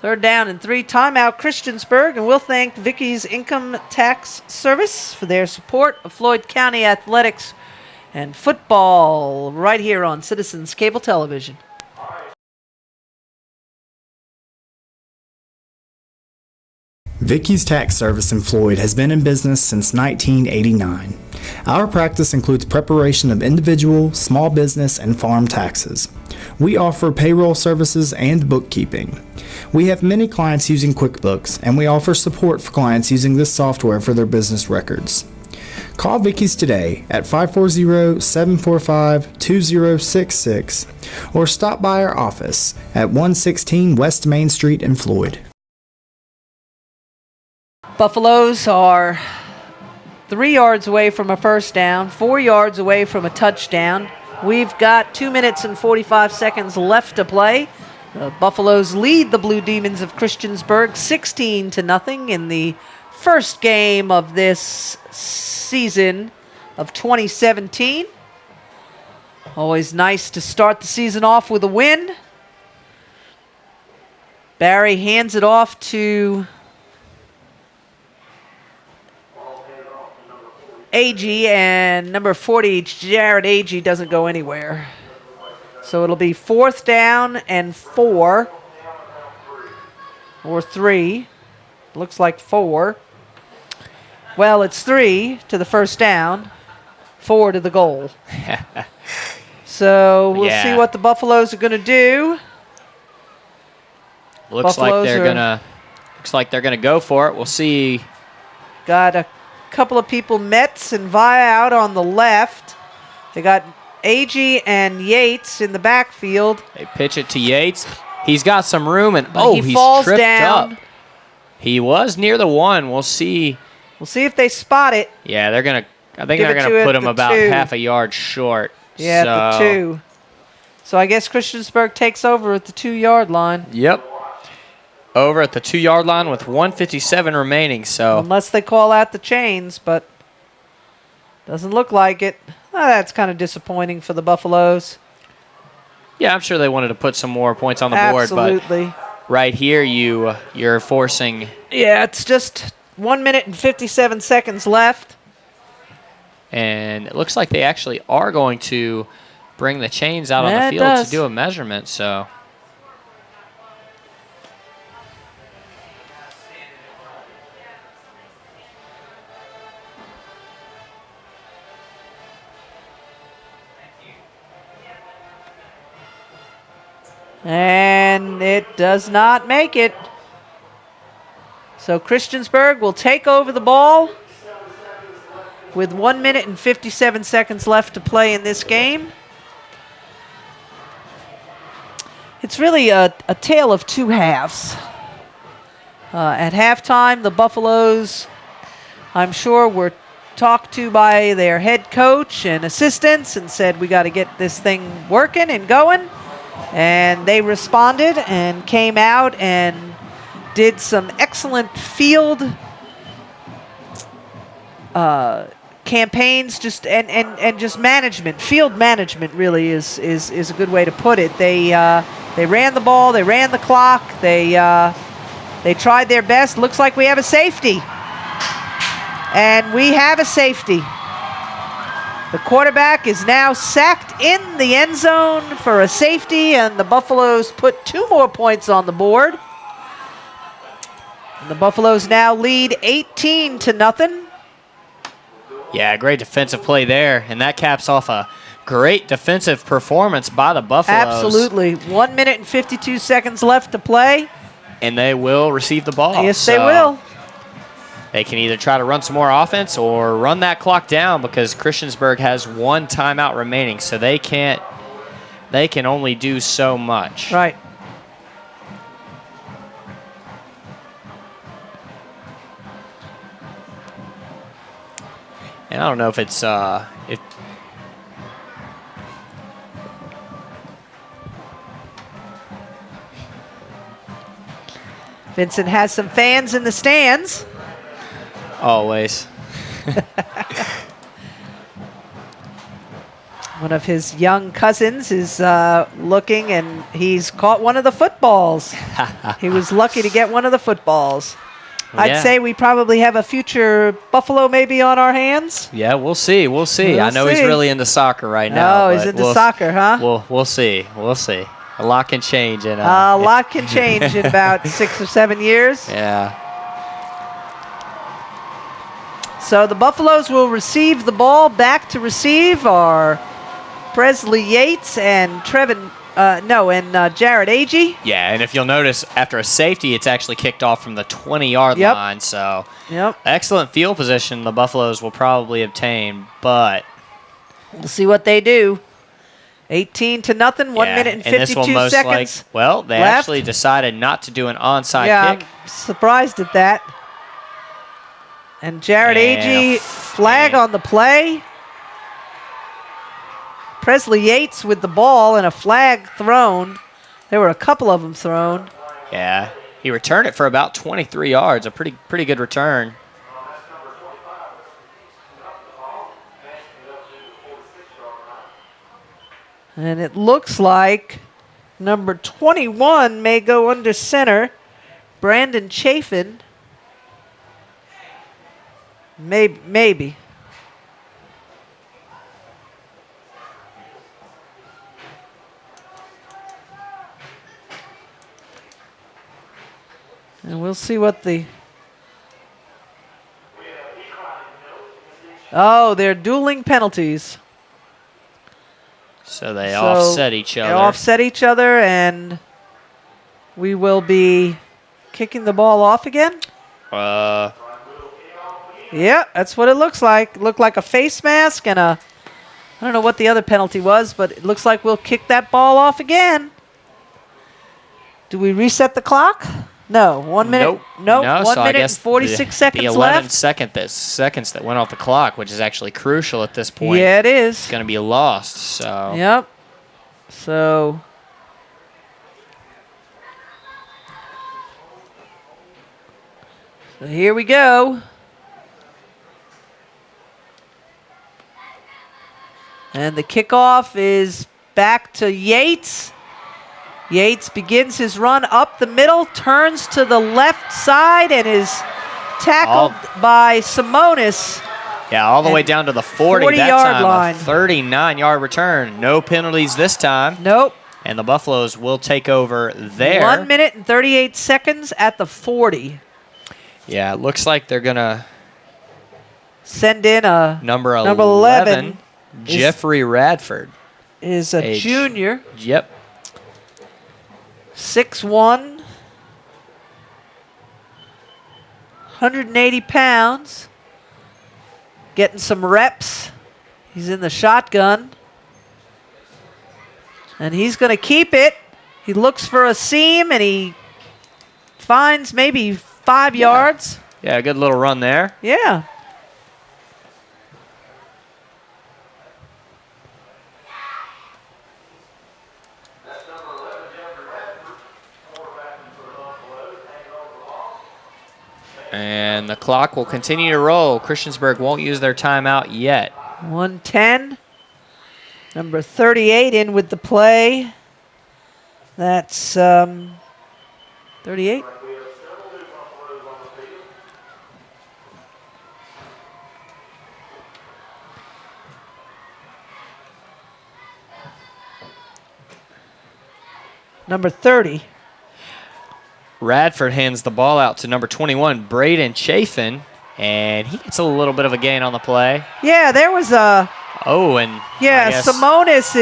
Third down and 3. Timeout Christiansburg, and we'll thank Vicky's Income Tax Service for their support of Floyd County athletics and football right here on Citizens Cable Television. Vicky's Tax Service in Floyd has been in business since 1989. Our practice includes preparation of individual, small business, and farm taxes. We offer payroll services and bookkeeping. We have many clients using QuickBooks, and we offer support for clients using this software for their business records. Call Vicky's today at 540-745-2066 or stop by our office at 116 West Main Street in Floyd. Buffaloes are 3 yards away from a first down, 4 yards away from a touchdown. We've got 2 minutes and 45 seconds left to play. The Buffaloes lead the Blue Demons of Christiansburg 16-0 in the first game of this season of 2017. Always nice to start the season off with a win. Barry hands it off to Agee, and number 40, Jared Agee, doesn't go anywhere. So it'll be fourth down and 4. Or 3. Looks like 4. Well, it's 3 to the first down, 4 to the goal. So we'll see what the Buffaloes are going to do. Looks like they're gonna go for it. We'll see. Got a couple of people, Metz and Via out on the left. They got Agee and Yates in the backfield. They pitch it to Yates. He's got some room, and he falls tripped down. up. He was near the 1. We'll see. We'll see if they spot it. Yeah, I think they're gonna put him about 2. half a yard short. Yeah, at the 2. So I guess Christiansburg takes over at the 2-yard line. Yep. Over at the 2-yard line with 1:57 remaining. So unless they call out the chains, but doesn't look like it. Well, that's kind of disappointing for the Buffaloes. Yeah, I'm sure they wanted to put some more points on the board, Absolutely. but right here you're forcing. Yeah, it's just 1 minute and 57 seconds left. And it looks like they actually are going to bring the chains out on the field to do a measurement. So. And it does not make it. So Christiansburg will take over the ball with 1 minute and 57 seconds left to play in this game. It's really a tale of two halves. At halftime, the Buffaloes, I'm sure, were talked to by their head coach and assistants and said, we got to get this thing working and going. And they responded and came out and did some excellent field campaigns, and just management. Field management really is a good way to put it. They ran the ball, they ran the clock, they tried their best. Looks like we have a safety. And we have a safety. The quarterback is now sacked in the end zone for a safety, and the Buffaloes put 2 more points on the board. And the Buffaloes now lead 18-0. Yeah, great defensive play there, and that caps off a great defensive performance by the Buffaloes. Absolutely. 1 minute and 52 seconds left to play. And they will receive the ball. Yes, they will. They can either try to run some more offense or run that clock down, because Christiansburg has 1 timeout remaining, so they can only do so much. Right. And I don't know if it's Vincent has some fans in the stands. always. One of his young cousins is looking, and he's caught one of the footballs. He was lucky to get one of the footballs. I'd say we probably have a future Buffalo maybe on our hands. Yeah, we'll see. We'll see. I know he's really into soccer right now. Oh, he's into soccer, huh? We'll see. We'll see. A lot can change in a lot can change in about 6 or 7 years. Yeah. So the Buffaloes will receive the ball. Back to receive are Presley Yates and Jared Agee. Yeah, and if you'll notice, after a safety, it's actually kicked off from the 20-yard line. So excellent field position the Buffaloes will probably obtain, but we'll see what they do. 18-0, 1 minute and 52 seconds. They left. actually decided not to do an onside kick. I'm surprised at that. And Jared Agee, flag on the play. Presley Yates with the ball and a flag thrown. There were a couple of them thrown. Yeah, he returned it for about 23 yards, a pretty good return. And it looks like number 21 may go under center. Brandon Chafin. Maybe. And we'll see what the... Oh, they're dueling penalties. So they offset each other. They offset each other, and we will be kicking the ball off again. Yeah, that's what it looks like. It looked like a face mask and I don't know what the other penalty was, but it looks like we'll kick that ball off again. Do we reset the clock? No. 1 minute. Nope. No, 1 so minute and 46 seconds the 11 left. seconds that went off the clock, which is actually crucial at this point. Yeah, it is. It's going to be lost. So. Yep. So here we go. And the kickoff is back to Yates. Yates begins his run up the middle, turns to the left side, and is tackled by Simonis. Yeah, all the way down to the 40 that 40-yard time. line. A 39-yard return. No penalties this time. Nope. And the Buffaloes will take over there. 1 minute and 38 seconds at the 40. Yeah, it looks like they're going to send in a number 11 Jeffrey Radford. Is a junior. Yep. 6'1", 180 pounds, getting some reps. He's in the shotgun, and he's going to keep it. He looks for a seam, and he finds maybe 5 yards. Yeah, a good little run there. Yeah. The clock will continue to roll. Christiansburg won't use their timeout yet. 1:10. Number 38 in with the play. That's 38. Number 30. Radford hands the ball out to number 21, Braden Chafin, and he gets a little bit of a gain on the play. Yeah, there was a... Oh, and yeah, Simonis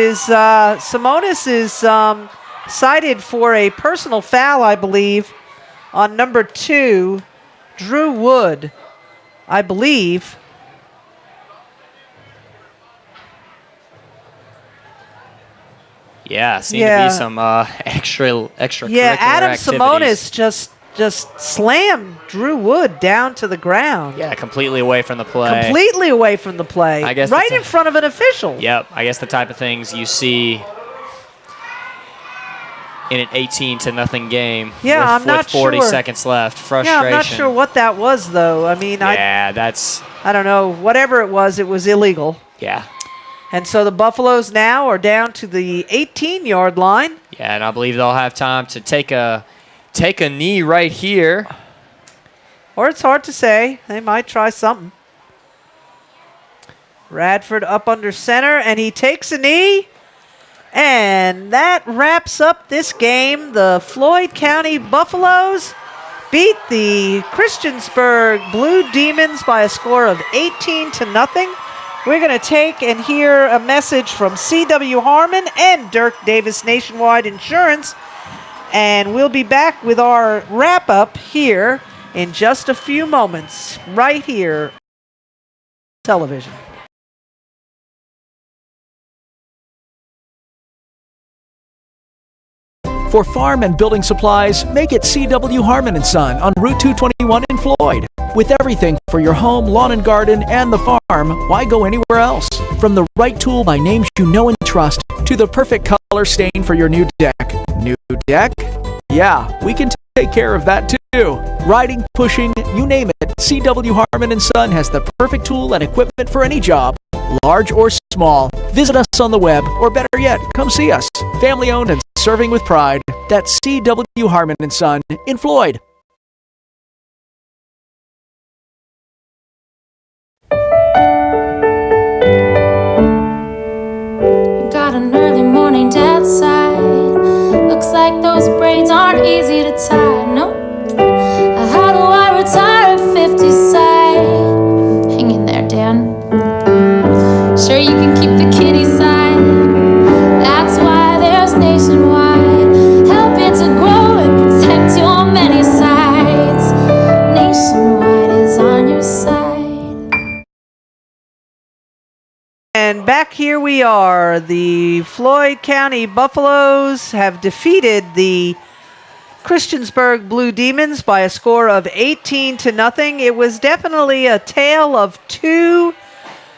is cited for a personal foul, I believe, on number 2, Drew Wood, I believe. Yeah, seemed to be some extracurricular Yeah, Adam activities. Simonis just slammed Drew Wood down to the ground. Yeah, completely away from the play. Completely away from the play. I guess right in front of an official. Yep, I guess the type of things you see in an 18-0 game. Yeah, with, I'm not with 40 sure. seconds left. Frustration. Yeah, I'm not sure what that was, though. I mean, I don't know. Whatever it was illegal. Yeah. And so the Buffaloes now are down to the 18-yard line. Yeah, and I believe they'll have time to take a knee right here. Or it's hard to say. They might try something. Radford up under center, and he takes a knee. And that wraps up this game. The Floyd County Buffaloes beat the Christiansburg Blue Demons by a score of 18-0. We're going to take and hear a message from C.W. Harmon and Dirk Davis Nationwide Insurance. And we'll be back with our wrap-up here in just a few moments, right here on television. For farm and building supplies, make it C.W. Harmon & Son on Route 221 in Floyd. With everything for your home, lawn and garden, and the farm, why go anywhere else? From the right tool by names you know and trust, to the perfect color stain for your new deck. New deck? Yeah, we can take care of that too. Riding, pushing, you name it, C.W. Harmon & Son has the perfect tool and equipment for any job, large or small. Visit us on the web, or better yet, come see us. Family owned and serving with pride. That's C.W. Harmon & Son in Floyd. Got an early morning dead side. Looks like those braids aren't easy to tie. Nope. How do I retire at 50 side? Hang in there, Dan. Sure, you can keep the kitty side. That's why there's Nationwide, helping to grow and protect your many sides. Nationwide is on your side. And back here we are. The Floyd County Buffaloes have defeated the Christiansburg Blue Demons by a score of 18-0. It was definitely a tale of two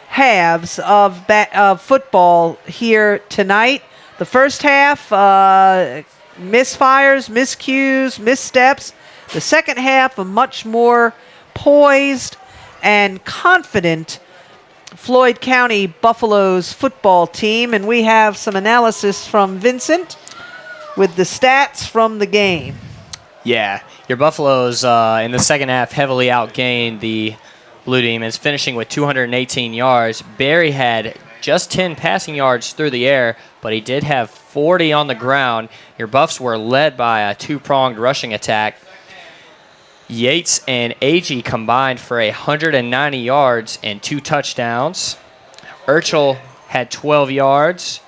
halves of football here tonight. The first half, misfires, miscues, missteps. The second half, a much more poised and confident Floyd County Buffaloes football team. And we have some analysis from Vincent with the stats from the game. Yeah, your Buffaloes in the second half heavily outgained the Blue Demons, finishing with 218 yards. Barry had just 10 passing yards through the air, but he did have 40 on the ground. Your Buffs were led by a two-pronged rushing attack. Yates and Agee combined for 190 yards and 2 touchdowns. Urchel had 12 yards.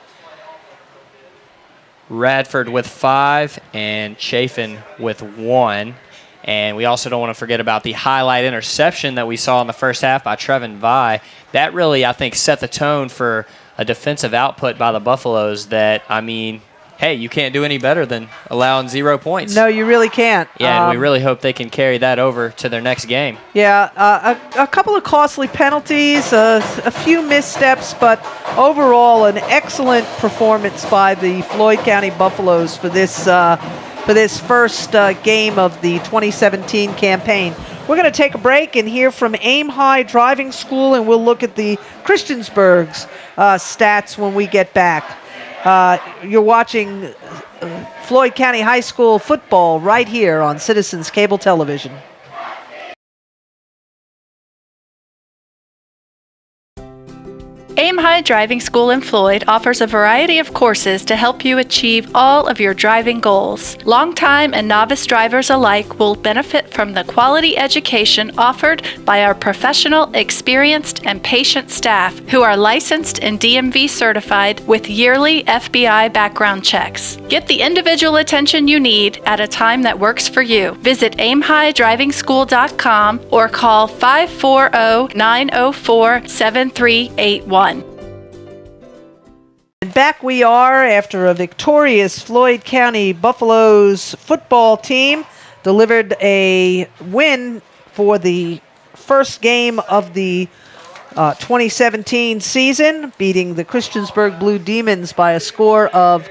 Radford with 5 and Chafin with 1. And we also don't want to forget about the highlight interception that we saw in the first half by Trevin Vi. That really, I think, set the tone for a defensive output by the Buffaloes that, I mean, hey, you can't do any better than allowing 0 points. No, you really can't. Yeah, and we really hope they can carry that over to their next game. Yeah, a couple of costly penalties, a few missteps, but overall an excellent performance by the Floyd County Buffaloes for this first game of the 2017 campaign. We're going to take a break and hear from Aim High Driving School, and we'll look at the Christiansburg's stats when we get back. You're watching Floyd County High School football right here on Citizens Cable Television. Aim High Driving School in Floyd offers a variety of courses to help you achieve all of your driving goals. Longtime and novice drivers alike will benefit from the quality education offered by our professional, experienced, and patient staff who are licensed and DMV certified with yearly FBI background checks. Get the individual attention you need at a time that works for you. Visit aimhighdrivingschool.com or call 540-904-7381. And back we are after a victorious Floyd County Buffaloes football team delivered a win for the first game of the 2017 season, beating the Christiansburg Blue Demons by a score of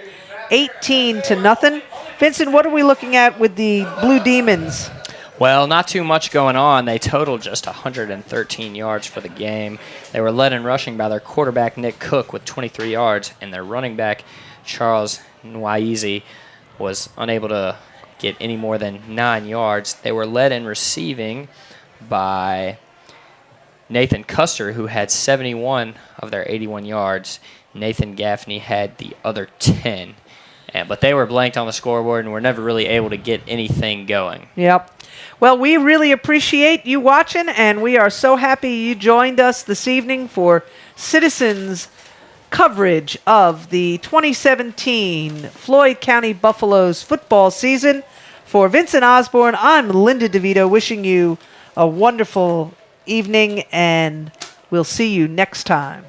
18-0. Vincent, what are we looking at with the Blue Demons? Well, not too much going on. They totaled just 113 yards for the game. They were led in rushing by their quarterback, Nick Cook, with 23 yards, and their running back, Charles Nwaizi, was unable to get any more than 9 yards. They were led in receiving by Nathan Custer, who had 71 of their 81 yards. Nathan Gaffney had the other 10. But they were blanked on the scoreboard and were never really able to get anything going. Yep. Well, we really appreciate you watching, and we are so happy you joined us this evening for Citizens coverage of the 2017 Floyd County Buffaloes football season. For Vincent Osborne, I'm Linda DeVito, wishing you a wonderful evening, and we'll see you next time.